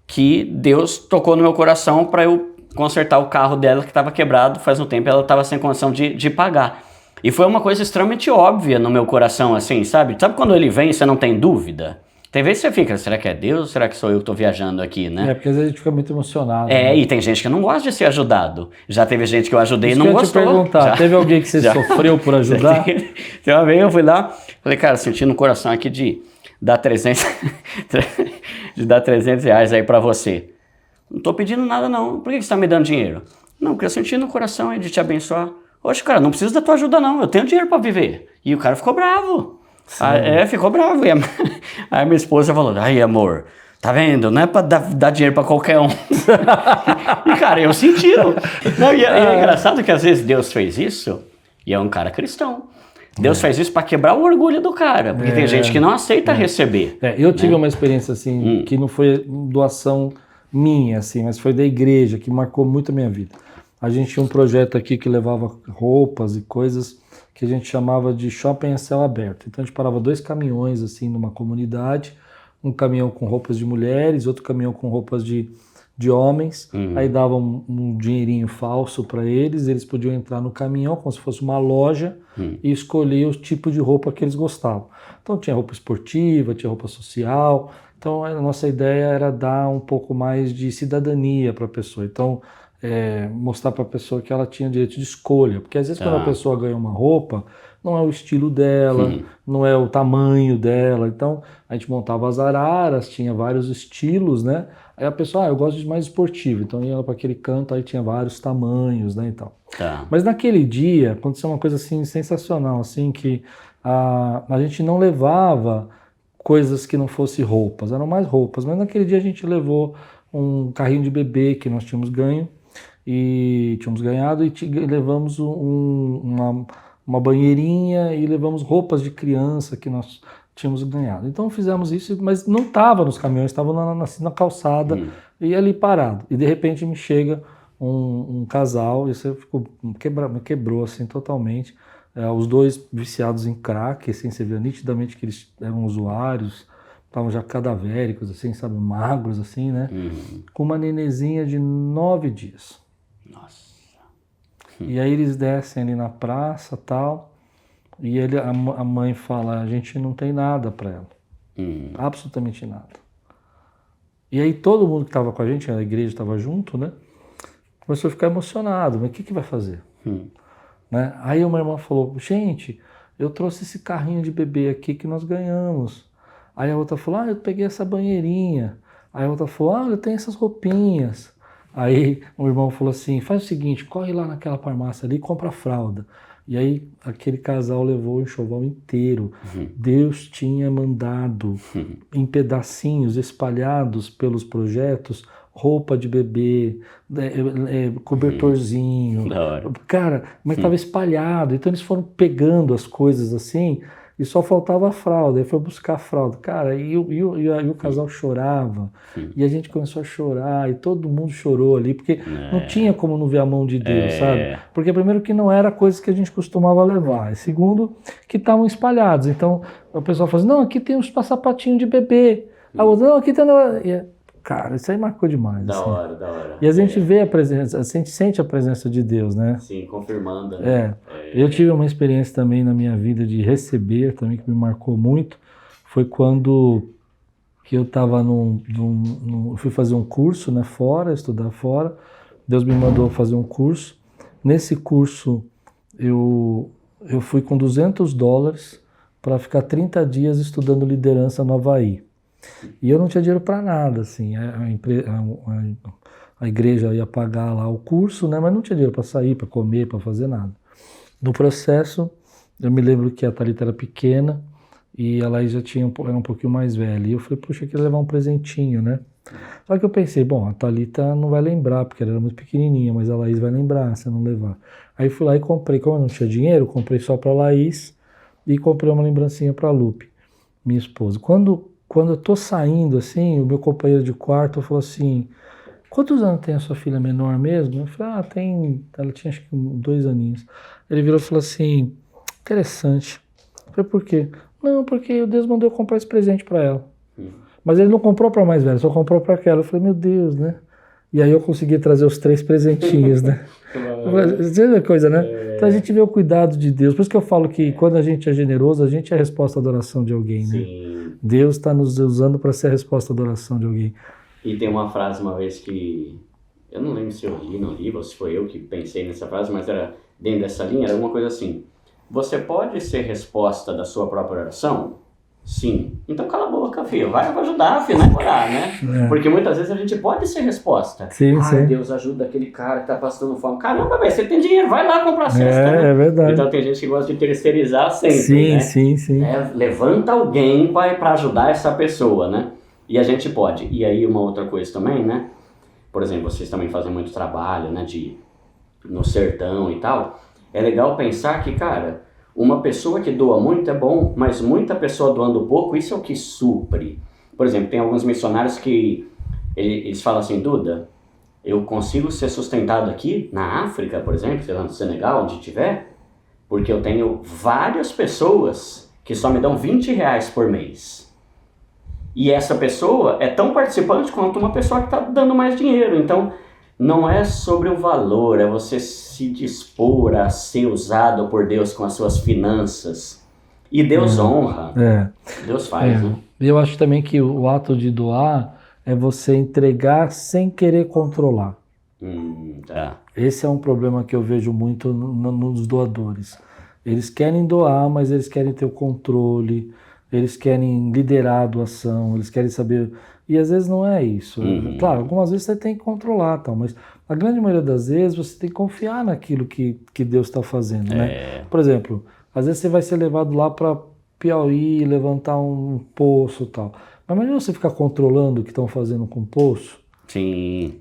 que Deus tocou no meu coração para eu consertar o carro dela que estava quebrado faz um tempo, ela estava sem condição de pagar. E foi uma coisa extremamente óbvia no meu coração, assim, sabe? Sabe quando ele vem e você não tem dúvida? Tem vezes que você fica, será que é Deus ou será que sou eu que estou viajando aqui, né? Porque às vezes a gente fica muito emocionado. Né? E tem gente que não gosta de ser ajudado. Já teve gente que eu ajudei e não gostou. Eu ia te perguntar, teve alguém que você sofreu por ajudar? Tem uma vez eu fui lá, falei, cara, senti no coração aqui de dar 300 reais aí pra você. Não tô pedindo nada não. Por que você tá me dando dinheiro? Não, porque eu senti no coração aí de te abençoar. Oxe, cara, não preciso da tua ajuda não. Eu tenho dinheiro pra viver. E o cara ficou bravo. Ficou bravo. E aí minha esposa falou, ai amor, tá vendo? Não é pra dar dinheiro pra qualquer um. E cara, eu senti. Não, e é engraçado que às vezes Deus fez isso e é um cara cristão. Deus faz isso para quebrar o orgulho do cara, porque tem gente que não aceita receber. Eu tive uma experiência assim, que não foi doação minha, assim, mas foi da igreja, que marcou muito a minha vida. A gente tinha um projeto aqui que levava roupas e coisas que a gente chamava de shopping a céu aberto. Então a gente parava 2 caminhões assim numa comunidade, um caminhão com roupas de mulheres, outro caminhão com roupas de homens, aí dava um dinheirinho falso para eles podiam entrar no caminhão como se fosse uma loja e escolher o tipo de roupa que eles gostavam. Então tinha roupa esportiva, tinha roupa social, então a nossa ideia era dar um pouco mais de cidadania para a pessoa, então mostrar para a pessoa que ela tinha direito de escolha, porque às vezes quando a pessoa ganha uma roupa, não é o estilo dela, não é o tamanho dela, então a gente montava as araras, tinha vários estilos, né? Aí a pessoa, eu gosto de mais esportivo, então ia para aquele canto, aí tinha vários tamanhos, né, e tal. Mas naquele dia aconteceu uma coisa assim sensacional, assim, que a gente não levava coisas que não fossem roupas, eram mais roupas, mas naquele dia a gente levou um carrinho de bebê que nós tínhamos ganhado e levamos uma banheirinha e levamos roupas de criança que nós tínhamos ganhado. Então fizemos isso, mas não estava nos caminhões, estava na calçada e ali parado. E de repente me chega um casal, e isso me quebrou assim totalmente. Os dois viciados em crack, assim, você via nitidamente que eles eram usuários, estavam já cadavéricos, assim, sabe, magros, assim, né? Com uma nenezinha de 9 dias. Nossa. E aí eles descem ali na praça e tal, e a mãe fala, a gente não tem nada para ela. Absolutamente nada. E aí todo mundo que estava com a gente, a igreja estava junto, né? Começou a ficar emocionado. Mas o que vai fazer? Né? Aí uma irmã falou, gente, eu trouxe esse carrinho de bebê aqui que nós ganhamos. Aí a outra falou, eu peguei essa banheirinha. Aí a outra falou, eu tenho essas roupinhas. Aí um irmão falou assim, faz o seguinte, corre lá naquela farmácia ali e compra fralda. E aí aquele casal levou o enxoval inteiro. Deus tinha mandado em pedacinhos espalhados pelos projetos, roupa de bebê, cobertorzinho. Da hora. Cara, mas estava espalhado. Então eles foram pegando as coisas assim e só faltava a fralda. Aí foi buscar a fralda. Cara, e o casal chorava. E a gente começou a chorar e todo mundo chorou ali, porque não tinha como não ver a mão de Deus, sabe? Porque primeiro que não era coisa que a gente costumava levar. E segundo, que estavam espalhados. Então o pessoal falou assim, não, aqui tem uns sapatinhos de bebê. A outra, não, aqui tem... Cara, isso aí marcou demais. Da assim. hora, da hora. E a gente vê a presença, a gente sente a presença de Deus, né? Sim, confirmando, né? Eu tive uma experiência também na minha vida de receber, também que me marcou muito. Foi quando que eu estava eu fui fazer um curso, né, fora, estudar fora. Deus me mandou fazer um curso. Nesse curso, eu fui com $200 para ficar 30 dias estudando liderança no Havaí. E eu não tinha dinheiro para nada, assim, a igreja ia pagar lá o curso, né, mas não tinha dinheiro para sair, para comer, para fazer nada. No processo, eu me lembro que a Thalita era pequena e a Laís já era um pouquinho mais velha. E eu falei, puxa, eu queria levar um presentinho, né? Só que eu pensei, bom, a Thalita não vai lembrar, porque ela era muito pequenininha, mas a Laís vai lembrar se eu não levar. Aí fui lá e comprei, como eu não tinha dinheiro, comprei só para a Laís e comprei uma lembrancinha para a Lupe, minha esposa. Quando eu tô saindo, assim, o meu companheiro de quarto falou assim, quantos anos tem a sua filha menor mesmo? Eu falei, ela tinha acho que 2 aninhos. Ele virou e falou assim, interessante. Eu falei, por quê? Não, porque o Deus mandou eu comprar esse presente para ela. Mas ele não comprou para mais velha, só comprou para aquela. Eu falei, meu Deus, né? E aí eu consegui trazer os 3 presentinhos, né? Você vê a coisa, né? Então a gente vê o cuidado de Deus. Por isso que eu falo que quando a gente é generoso, a gente é a resposta da oração de alguém, né? Sim. Deus está nos usando para ser a resposta da oração de alguém. E tem uma frase uma vez que, eu não lembro se eu li no livro ou se foi eu que pensei nessa frase, mas era dentro dessa linha, era uma coisa assim, você pode ser resposta da sua própria oração? Sim. Então cala a boca, filho, vai ajudar, filho, não é orar, né? Porque muitas vezes a gente pode ser resposta. Sim, sim. Deus ajuda aquele cara que tá passando fome. Caramba, velho, você tem dinheiro, vai lá comprar cesta, né? É verdade. Então tem gente que gosta de terceirizar sempre, sim, né? Sim. Levanta alguém para ajudar essa pessoa, né? E a gente pode. E aí uma outra coisa também, né? Por exemplo, vocês também fazem muito trabalho, né? No sertão e tal. É legal pensar que, cara, uma pessoa que doa muito é bom, mas muita pessoa doando pouco, isso é o que supre. Por exemplo, tem alguns missionários que eles falam assim, Duda, eu consigo ser sustentado aqui na África, por exemplo, sei lá, no Senegal, onde tiver, porque eu tenho várias pessoas que só me dão R$20 por mês. E essa pessoa é tão participante quanto uma pessoa que está dando mais dinheiro. Então, não é sobre o valor, é você se dispor a ser usado por Deus com as suas finanças. E Deus honra. Deus faz, né? Eu acho também que o ato de doar é você entregar sem querer controlar. Tá. Esse é um problema que eu vejo muito nos doadores. Eles querem doar, mas eles querem ter o controle, eles querem liderar a doação, eles querem saber... E às vezes não é isso. Claro, algumas vezes você tem que controlar, tal, mas a grande maioria das vezes você tem que confiar naquilo que Deus está fazendo, né? Por exemplo, às vezes você vai ser levado lá para Piauí, levantar um poço e tal. Mas imagina você ficar controlando o que estão fazendo com o poço. Sim.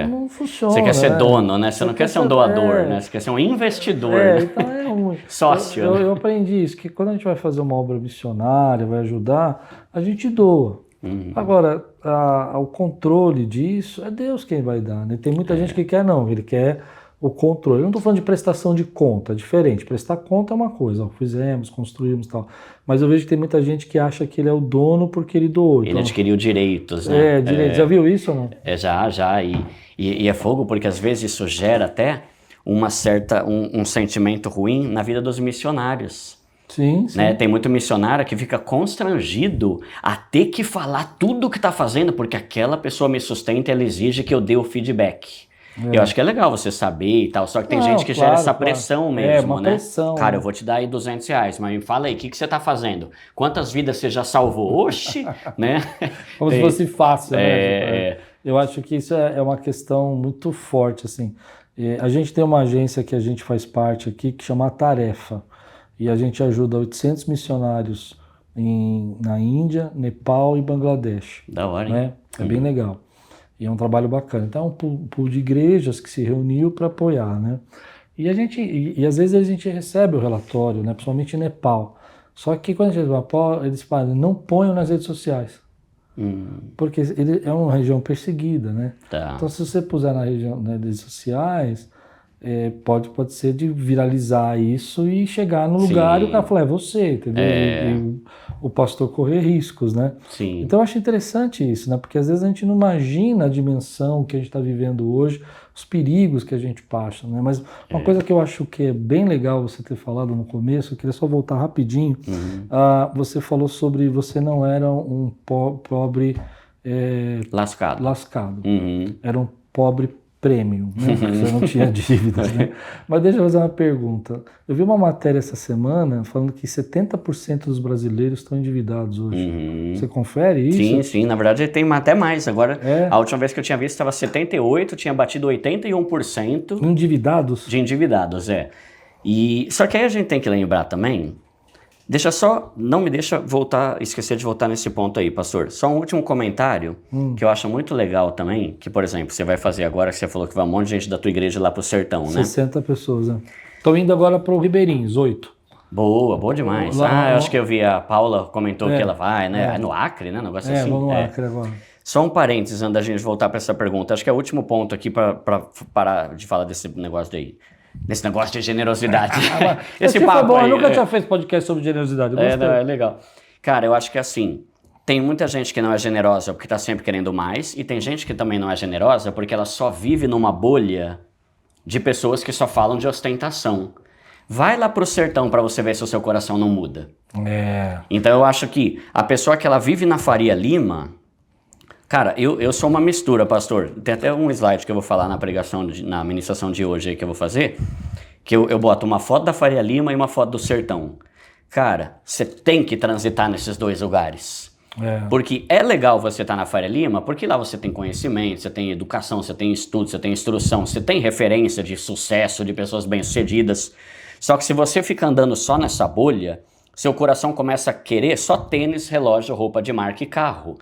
Não funciona. Você quer ser dono, né? Você não quer ser um doador, né? Você quer ser um investidor. Né? Então é ruim. Sócio. Eu aprendi isso, que quando a gente vai fazer uma obra missionária, vai ajudar, a gente doa. Agora, o controle disso é Deus quem vai dar, né? Tem muita gente que quer não, ele quer o controle. Eu não estou falando de prestação de conta, é diferente. Prestar conta é uma coisa, fizemos, construímos e tal. Mas eu vejo que tem muita gente que acha que ele é o dono porque ele doou. Ele adquiriu direitos, né? Direitos. Já viu isso ou não? Já. E é fogo porque às vezes isso gera até um sentimento ruim na vida dos missionários. Sim, sim. Né? Tem muito missionário que fica constrangido a ter que falar tudo o que está fazendo, porque aquela pessoa me sustenta e ela exige que eu dê o feedback. Eu acho que é legal você saber e tal, só que tem gente que gera essa pressão mesmo, uma né? pressão, Cara, né? eu vou te dar aí R$200, mas me fala aí, o que você tá fazendo? Quantas vidas você já salvou? Oxi, né? Como se fosse fácil, né? É, Eu acho que isso é uma questão muito forte, assim. A gente tem uma agência que a gente faz parte aqui que chama Tarefa. E a gente ajuda 800 missionários na Índia, Nepal e Bangladesh. da hora, hein? Né? É bem legal. E é um trabalho bacana. Então é um pool de igrejas que se reuniu para apoiar, né? E às vezes a gente recebe o relatório, né? Principalmente em Nepal. Só que quando a gente vai Nepal, eles falam, não ponham nas redes sociais. Porque ele é uma região perseguida, né? Tá. Então se você puser nas redes sociais, pode ser de viralizar isso e chegar no lugar e o cara falar, é você, entendeu? E o pastor correr riscos, né? Sim. Então eu acho interessante isso, né? Porque às vezes a gente não imagina a dimensão que a gente está vivendo hoje, os perigos que a gente passa, né? Mas uma coisa que eu acho que é bem legal você ter falado no começo, eu queria só voltar rapidinho. Você falou sobre você não era um pobre lascado. Era um pobre premium, né? Você não tinha dívidas, né? Mas deixa eu fazer uma pergunta. Eu vi uma matéria essa semana falando que 70% dos brasileiros estão endividados hoje. Você confere isso? Sim, sim. Na verdade, tem até mais. Agora, a última vez que eu tinha visto estava 78%, tinha batido 81%. Endividados? De endividados, Só que aí a gente tem que lembrar também. Não me deixa esquecer de voltar nesse ponto aí, pastor. Só um último comentário que eu acho muito legal também, que, por exemplo, você vai fazer agora, que você falou que vai um monte de gente da tua igreja lá pro sertão, né? 60 pessoas, né? Estou indo agora pro Ribeirinhos, 8. Boa demais. Eu acho que eu vi a Paula comentou que ela vai, né? É no Acre, né? Negócio assim. Vamos no Acre agora. Só um parênteses antes da gente voltar para essa pergunta. Acho que é o último ponto aqui para parar de falar desse negócio daí. Nesse negócio de generosidade. Esse papo foi bom, eu nunca tinha feito podcast sobre generosidade. É legal. Cara, eu acho que assim, tem muita gente que não é generosa porque tá sempre querendo mais, e tem gente que também não é generosa porque ela só vive numa bolha de pessoas que só falam de ostentação. Vai lá pro sertão para você ver se o seu coração não muda. Então eu acho que a pessoa que ela vive na Faria Lima... Cara, eu sou uma mistura, pastor. Tem até um slide que eu vou falar na pregação, na ministração de hoje aí que eu vou fazer, que eu boto uma foto da Faria Lima e uma foto do sertão. Cara, você tem que transitar nesses dois lugares. Porque é legal você estar na Faria Lima, porque lá você tem conhecimento, você tem educação, você tem estudo, você tem instrução, você tem referência de sucesso, de pessoas bem-sucedidas. Só que se você fica andando só nessa bolha, seu coração começa a querer só tênis, relógio, roupa de marca e carro.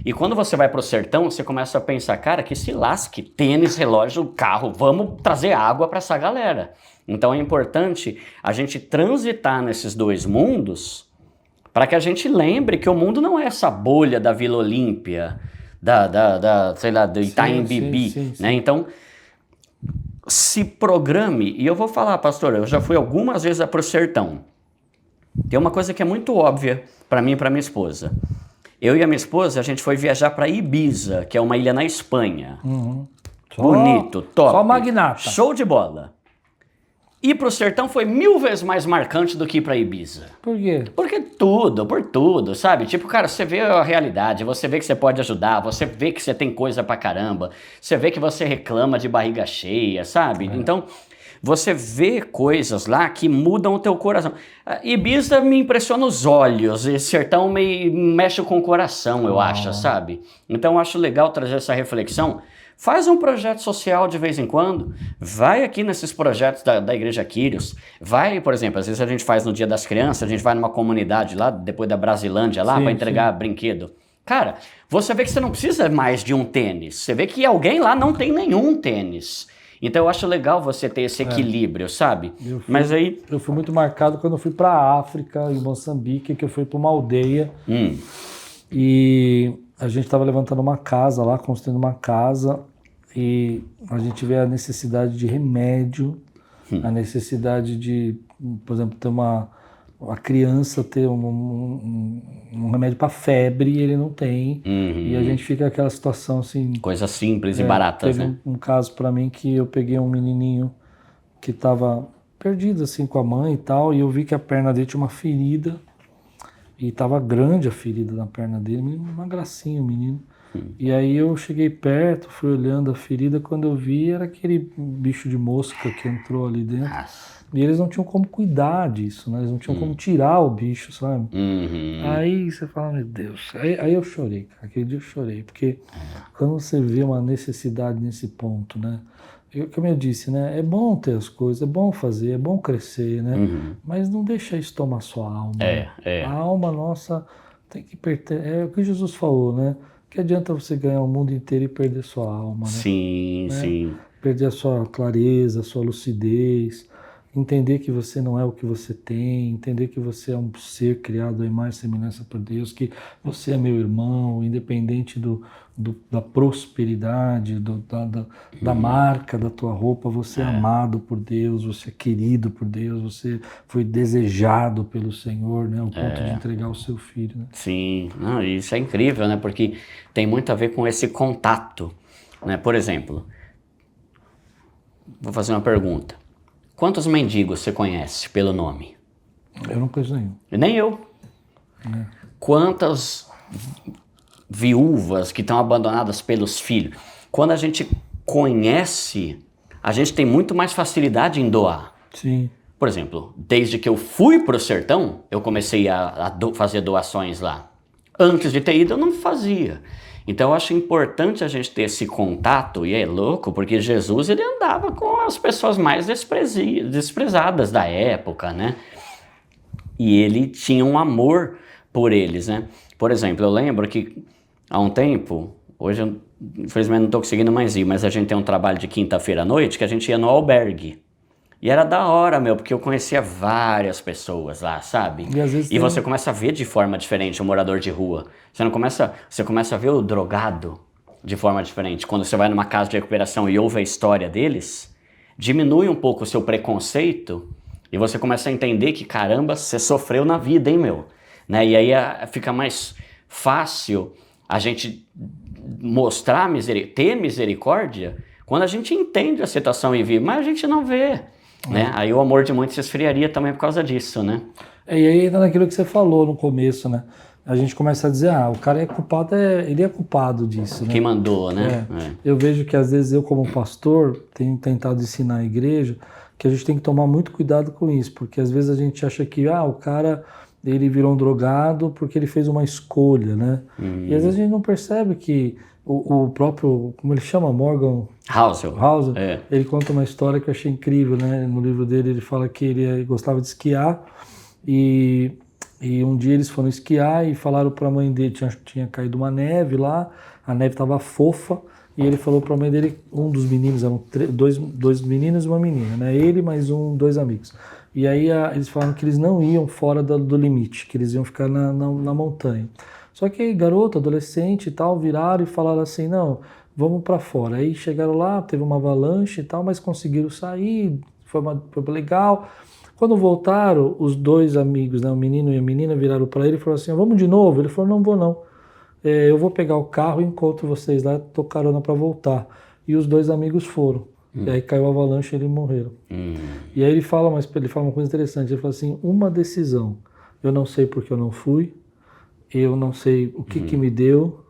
E quando você vai pro sertão, você começa a pensar, cara, que se lasque, tênis, relógio, carro, vamos trazer água para essa galera. Então é importante a gente transitar nesses dois mundos para que a gente lembre que o mundo não é essa bolha da Vila Olímpia, sei lá, do Itaim Bibi, né? Então, se programe, e eu vou falar, pastor, eu já fui algumas vezes pro sertão. Tem uma coisa que é muito óbvia para mim e para minha esposa. Eu e a minha esposa, a gente foi viajar para Ibiza, que é uma ilha na Espanha. Bonito, top. Só magnata. Show de bola. Ir pro sertão foi 1000 vezes mais marcante do que ir pra Ibiza. Por quê? Por tudo, sabe? Tipo, cara, você vê a realidade, você vê que você pode ajudar, você vê que você tem coisa pra caramba, você vê que você reclama de barriga cheia, sabe? Então, você vê coisas lá que mudam o teu coração. Ibiza me impressiona os olhos, e sertão me mexe com o coração, eu acho, sabe? Então eu acho legal trazer essa reflexão. Faz um projeto social de vez em quando, vai aqui nesses projetos da Igreja Quírios, vai, por exemplo, às vezes a gente faz no Dia das Crianças, a gente vai numa comunidade lá, depois da Brasilândia lá, para entregar brinquedo. Cara, você vê que você não precisa mais de um tênis, você vê que alguém lá não tem nenhum tênis. Então eu acho legal você ter esse equilíbrio, sabe? Eu fui muito marcado quando eu fui para a África, em Moçambique, que eu fui para uma aldeia e a gente estava levantando uma casa lá, construindo uma casa, e a gente vê a necessidade de remédio, a necessidade de, por exemplo, ter a criança ter um remédio para febre e ele não tem, e a gente fica naquela situação assim... Coisas simples e baratas, teve né? um caso para mim que eu peguei um menininho que estava perdido assim com a mãe e tal, e eu vi que a perna dele tinha uma ferida, e tava grande a ferida na perna dele, uma gracinha o menino. E aí eu cheguei perto, fui olhando a ferida, quando eu vi era aquele bicho de mosca que entrou ali dentro. Nossa. E eles não tinham como cuidar disso, né? Eles não tinham como tirar o bicho, sabe? Aí você fala, meu Deus. Aí eu chorei, cara. Aquele dia eu chorei, porque quando você vê uma necessidade nesse ponto, né? Como eu disse, né? É bom ter as coisas, é bom fazer, é bom crescer, né? Mas não deixa isso tomar sua alma. Né? A alma nossa tem que pertencer. É o que Jesus falou, né? Que adianta você ganhar o mundo inteiro e perder sua alma, né? Sim, né? sim. Perder a sua clareza, a sua lucidez, entender que você não é o que você tem, entender que você é um ser criado à imagem e semelhança por Deus, que você é meu irmão, independente da prosperidade, da marca da tua roupa, você é amado por Deus, você é querido por Deus, você foi desejado pelo Senhor, né, ao ponto de entregar o seu filho. Né? Sim, não, isso é incrível, né? Porque tem muito a ver com esse contato, né? Por exemplo, vou fazer uma pergunta. Quantos mendigos você conhece pelo nome? Eu não conheço nenhum. Nem eu. Quantas viúvas que estão abandonadas pelos filhos? Quando a gente conhece, a gente tem muito mais facilidade em doar. Sim. Por exemplo, desde que eu fui pro sertão, eu comecei a fazer doações lá. Antes de ter ido, eu não fazia. Então eu acho importante a gente ter esse contato, e é louco, porque Jesus ele andava com as pessoas mais desprezadas da época, né? E ele tinha um amor por eles, né? Por exemplo, eu lembro que há um tempo, hoje eu infelizmente não estou conseguindo mais ir, mas a gente tem um trabalho de quinta-feira à noite que a gente ia no albergue. E era da hora, meu, porque eu conhecia várias pessoas lá, sabe? E às vezes E você começa a ver de forma diferente o morador de rua. Você começa a ver o drogado de forma diferente. Quando você vai numa casa de recuperação e ouve a história deles, diminui um pouco o seu preconceito e você começa a entender que, caramba, você sofreu na vida, hein, meu? Né? E aí fica mais fácil a gente mostrar ter misericórdia quando a gente entende a situação e vive, mas a gente não vê. Né? Aí o amor de muitos se esfriaria também por causa disso, né? E aí entra naquilo que você falou no começo, né? A gente começa a dizer, o cara é culpado, ele é culpado disso, né? Quem mandou, né? Eu vejo que às vezes eu como pastor tenho tentado ensinar a igreja que a gente tem que tomar muito cuidado com isso, porque às vezes a gente acha que o cara ele virou um drogado porque ele fez uma escolha, né? E às vezes a gente não percebe que o próprio, como ele chama, Morgan Housel, ele conta uma história que eu achei incrível, né? No livro dele ele fala que ele gostava de esquiar e um dia eles foram esquiar e falaram para a mãe dele, tinha caído uma neve lá, a neve estava fofa e ele falou para a mãe dele, um dos meninos, eram dois meninos e uma menina, né? Ele mais dois amigos. E aí eles falaram que eles não iam fora do limite, que eles iam ficar na montanha. Só que aí, garoto, adolescente e tal, viraram e falaram assim, não, vamos para fora. Aí chegaram lá, teve uma avalanche e tal, mas conseguiram sair, foi legal. Quando voltaram, os dois amigos, né, o menino e a menina, viraram para ele e falaram assim, vamos de novo? Ele falou, não vou não. Eu vou pegar o carro e encontro vocês lá, tô carona para voltar. E os dois amigos foram. E aí caiu a avalanche e eles morreram. E aí ele fala uma coisa interessante, ele fala assim, uma decisão, eu não sei porque eu não fui, eu não sei o que me deu.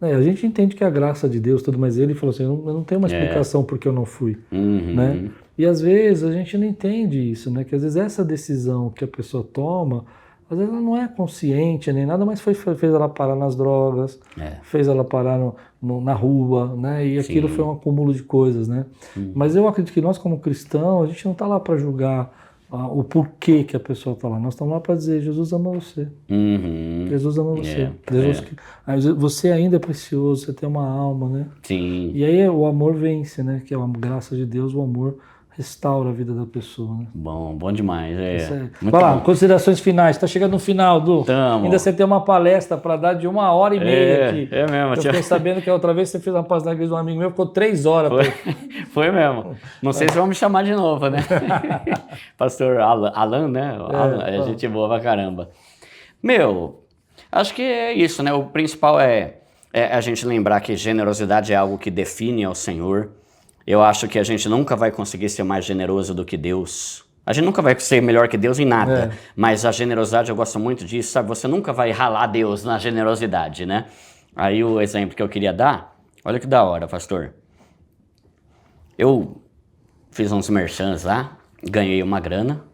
A gente entende que é a graça de Deus, tudo, mas ele falou assim, eu não tenho uma explicação porque eu não fui. Né? E às vezes a gente não entende isso, né? Que às vezes essa decisão que a pessoa toma, às vezes ela não é consciente nem nada, mas fez ela parar nas drogas, fez ela parar na rua, né? E aquilo foi um acúmulo de coisas, né? Mas eu acredito que nós como cristãos, a gente não está lá para julgar o porquê que a pessoa está lá. Nós estamos lá para dizer, Jesus ama você. Jesus ama você. Você ainda é precioso, você tem uma alma, né? Sim. E aí o amor vence, né? Que é a graça de Deus, o amor restaura a vida da pessoa, né? Bom demais. Vai lá, considerações finais. Está chegando no final, Du. Tamo. Ainda você tem uma palestra para dar de 1h30 aqui. É mesmo. Eu fiquei sabendo que a outra vez você fez uma palestra na igreja de um amigo meu, ficou 3 horas. Foi mesmo. Não sei se vão me chamar de novo, né? Pastor Alan, né? É gente boa pra caramba. Acho que é isso, né? O principal é a gente lembrar que generosidade é algo que define ao Senhor. Eu acho que a gente nunca vai conseguir ser mais generoso do que Deus. A gente nunca vai ser melhor que Deus em nada, mas a generosidade, eu gosto muito disso, sabe? Você nunca vai ralar Deus na generosidade, né? Aí o exemplo que eu queria dar, olha que da hora, pastor. Eu fiz uns merchans lá, ganhei uma grana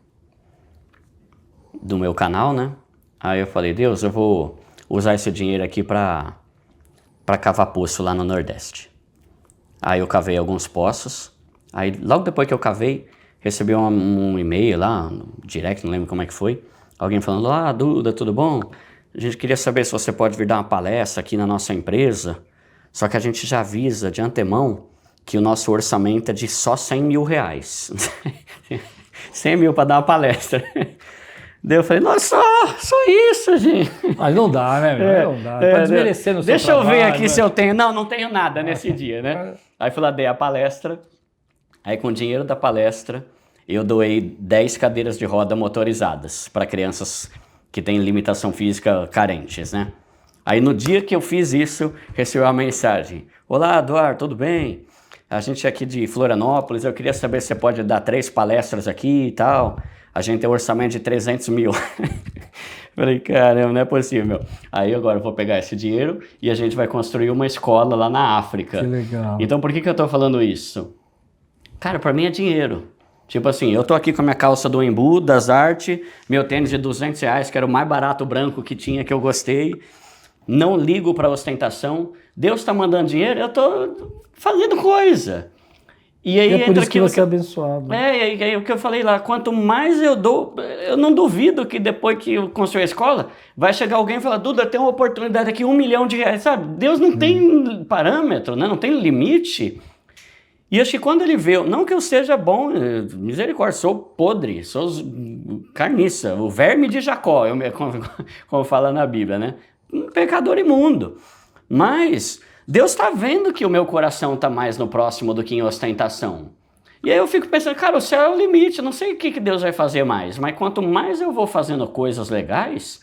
do meu canal, né? Aí eu falei, Deus, eu vou usar esse dinheiro aqui pra cavar poço lá no Nordeste. Aí eu cavei alguns poços, aí logo depois que eu cavei, recebi um e-mail lá, no direct, não lembro como é que foi, alguém falando, Duda, tudo bom? A gente queria saber se você pode vir dar uma palestra aqui na nossa empresa, só que a gente já avisa de antemão que o nosso orçamento é de só 100 mil reais. 100 mil para dar uma palestra. Daí eu falei, nossa, só isso, gente. Mas não dá, né? Não dá. Tá desmerecendo o seu Deixa trabalho, eu ver aqui, né? se eu tenho. Não tenho nada nesse dia, né? Aí fui lá, dei a palestra. Aí com o dinheiro da palestra, eu doei 10 cadeiras de roda motorizadas para crianças que têm limitação física carentes, né? Aí no dia que eu fiz isso, recebi uma mensagem. Olá, Eduardo, tudo bem? A gente é aqui de Florianópolis, eu queria saber se você pode dar 3 palestras aqui e tal. A gente tem um orçamento de 300 mil. Falei, caramba, não é possível. Aí agora eu vou pegar esse dinheiro e a gente vai construir uma escola lá na África. Que legal. Então por que eu tô falando isso? Cara, pra mim é dinheiro. Tipo assim, eu tô aqui com a minha calça do Embu, das Arte, meu tênis de 200 reais, que era o mais barato branco que tinha, que eu gostei. Não ligo pra ostentação. Deus tá mandando dinheiro, eu tô fazendo coisa. E aí é por entra isso que você é abençoado. e aí o que eu falei lá, quanto mais eu dou, eu não duvido que depois que eu construir a escola, vai chegar alguém e falar, Duda, tem uma oportunidade aqui, 1 milhão de reais, sabe? Deus não tem parâmetro, né? Não tem limite. E acho que quando ele vê, não que eu seja bom, misericórdia, sou podre, sou carniça, o verme de Jacó, como fala na Bíblia, né? Um pecador imundo. Mas Deus está vendo que o meu coração está mais no próximo do que em ostentação. E aí eu fico pensando, cara, o céu é o limite, eu não sei o que Deus vai fazer mais, mas quanto mais eu vou fazendo coisas legais,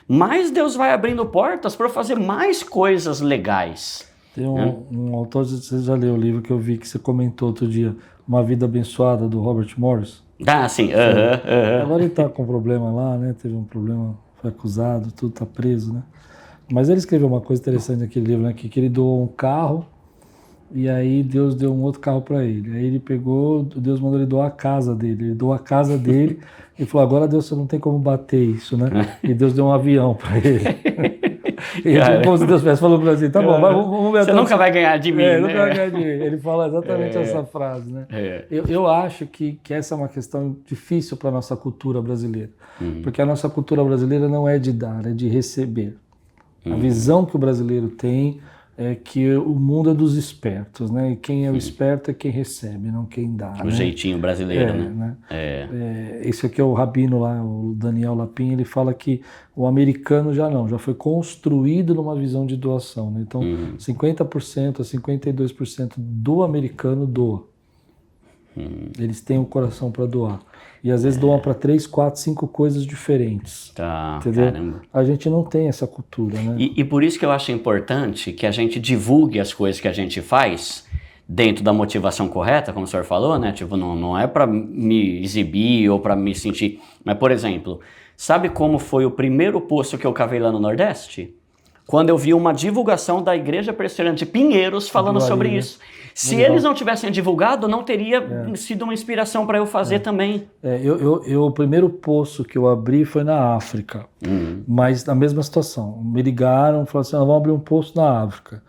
mais Deus vai abrindo portas para eu fazer mais coisas legais. Tem um autor, você já leu o livro que eu vi que você comentou outro dia, Uma Vida Abençoada, do Robert Morris? Ah, sim. Agora ele tá com problema lá, né? Teve um problema, foi acusado, tudo tá preso, né? Mas ele escreveu uma coisa interessante naquele livro, né? Que ele doou um carro e aí Deus deu um outro carro para ele. Aí ele pegou, Deus mandou ele doar a casa dele. Ele doou a casa dele e falou, agora Deus, você não tem como bater isso, né? E Deus deu um avião para ele. E como se Deus falou para ele assim, tá bom, vamos ver. Você nunca vai ganhar de mim, né? Nunca vai ganhar de mim. Ele fala exatamente essa frase, né? Eu acho que essa é uma questão difícil para a nossa cultura brasileira. Porque a nossa cultura brasileira não é de dar, é de receber. A visão que o brasileiro tem é que o mundo é dos espertos, né? E quem é o esperto é quem recebe, não quem dá. O jeitinho brasileiro, né? Esse aqui é o rabino lá, o Daniel Lapin, ele fala que o americano já foi construído numa visão de doação, né? Então, 50% a 52% do americano doa. Eles têm o coração para doar. E às vezes doam para 3, 4, 5 coisas diferentes. Tá, entendeu? Caramba. A gente não tem essa cultura, né? E por isso que eu acho importante que a gente divulgue as coisas que a gente faz dentro da motivação correta, como o senhor falou, né? Tipo, não é para me exibir ou para me sentir... Mas, por exemplo, sabe como foi o primeiro poço que eu cavei lá no Nordeste? Quando eu vi uma divulgação da Igreja Presbiteriana de Pinheiros falando sobre isso. Se eles não tivessem divulgado, não teria sido uma inspiração para eu fazer também. O primeiro poço que eu abri foi na África, mas na mesma situação. Me ligaram, falaram assim, vamos abrir um poço na África.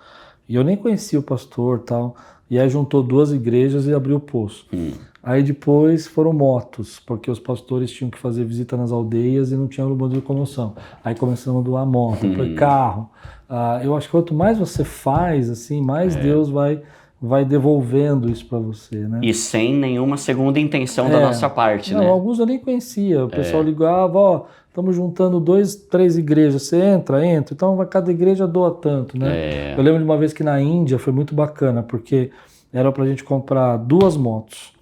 E eu nem conhecia o pastor e tal. E aí juntou 2 igrejas e abriu o poço. Aí depois foram motos, porque os pastores tinham que fazer visita nas aldeias e não tinha modo de locomoção. Aí começamos a doar moto, depois carro. Eu acho que quanto mais você faz, assim, mais Deus vai devolvendo isso para você, né? E sem nenhuma segunda intenção da nossa parte, não, né? Alguns eu nem conhecia. O pessoal ligava, estamos juntando 2, 3 igrejas, você entra, então cada igreja doa tanto, né? Eu lembro de uma vez que na Índia foi muito bacana, porque era pra gente comprar 2 motos.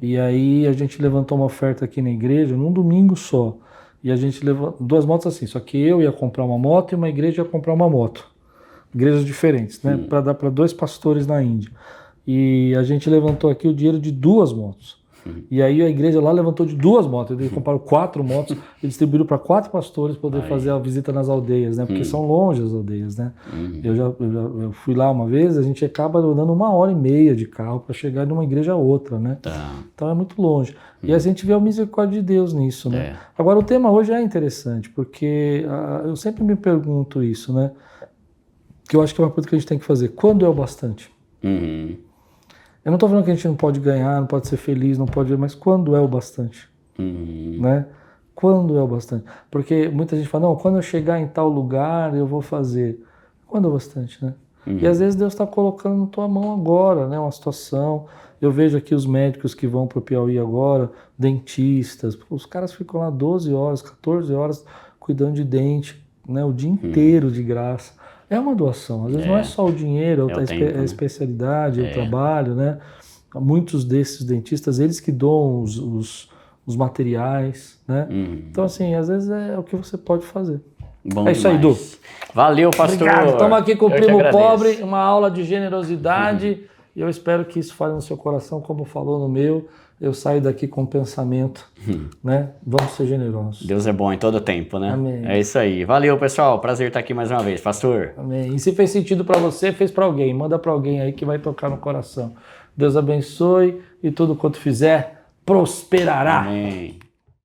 E aí a gente levantou uma oferta aqui na igreja, num domingo só. E a gente levantou 2 motos assim, só que eu ia comprar uma moto e uma igreja ia comprar uma moto. Igrejas diferentes, né? Para dar para 2 pastores na Índia. E a gente levantou aqui o dinheiro de 2 motos. E aí a igreja lá levantou de 2 motos. Eles compraram 4 motos e distribuíram para 4 pastores poder fazer a visita nas aldeias, né? Porque são longe as aldeias, né? Eu fui lá uma vez, a gente acaba andando 1h30 de carro para chegar de uma igreja a outra, né? Então é muito longe. E a gente vê a misericórdia de Deus nisso, né? Agora o tema hoje é interessante, porque eu sempre me pergunto isso, né? Que eu acho que é uma coisa que a gente tem que fazer. Quando é o bastante? Eu não estou falando que a gente não pode ganhar, não pode ser feliz, não pode... Mas quando é o bastante? Né? Quando é o bastante? Porque muita gente fala, não, quando eu chegar em tal lugar, eu vou fazer. Quando é o bastante, né? E às vezes Deus está colocando na tua mão agora, né? Uma situação. Eu vejo aqui os médicos que vão para o Piauí agora, dentistas. Os caras ficam lá 12 horas, 14 horas cuidando de dente, né? O dia inteiro de graça. É uma doação, às vezes não é só o dinheiro, é a especialidade, é o trabalho, né? Muitos desses dentistas, eles que doam os materiais, né? Então, assim, às vezes é o que você pode fazer. Bom é isso aí, Du. Valeu, pastor. Obrigado. Estamos aqui com o Primo Pobre, uma aula de generosidade, e eu espero que isso fale no seu coração, como falou no meu. Eu saio daqui com o pensamento, né? Vamos ser generosos. Deus é bom em todo tempo, né? Amém. É isso aí. Valeu, pessoal. Prazer estar aqui mais uma vez, pastor. Amém. E se fez sentido para você, fez para alguém. Manda para alguém aí que vai tocar no coração. Deus abençoe e tudo quanto fizer prosperará. Amém.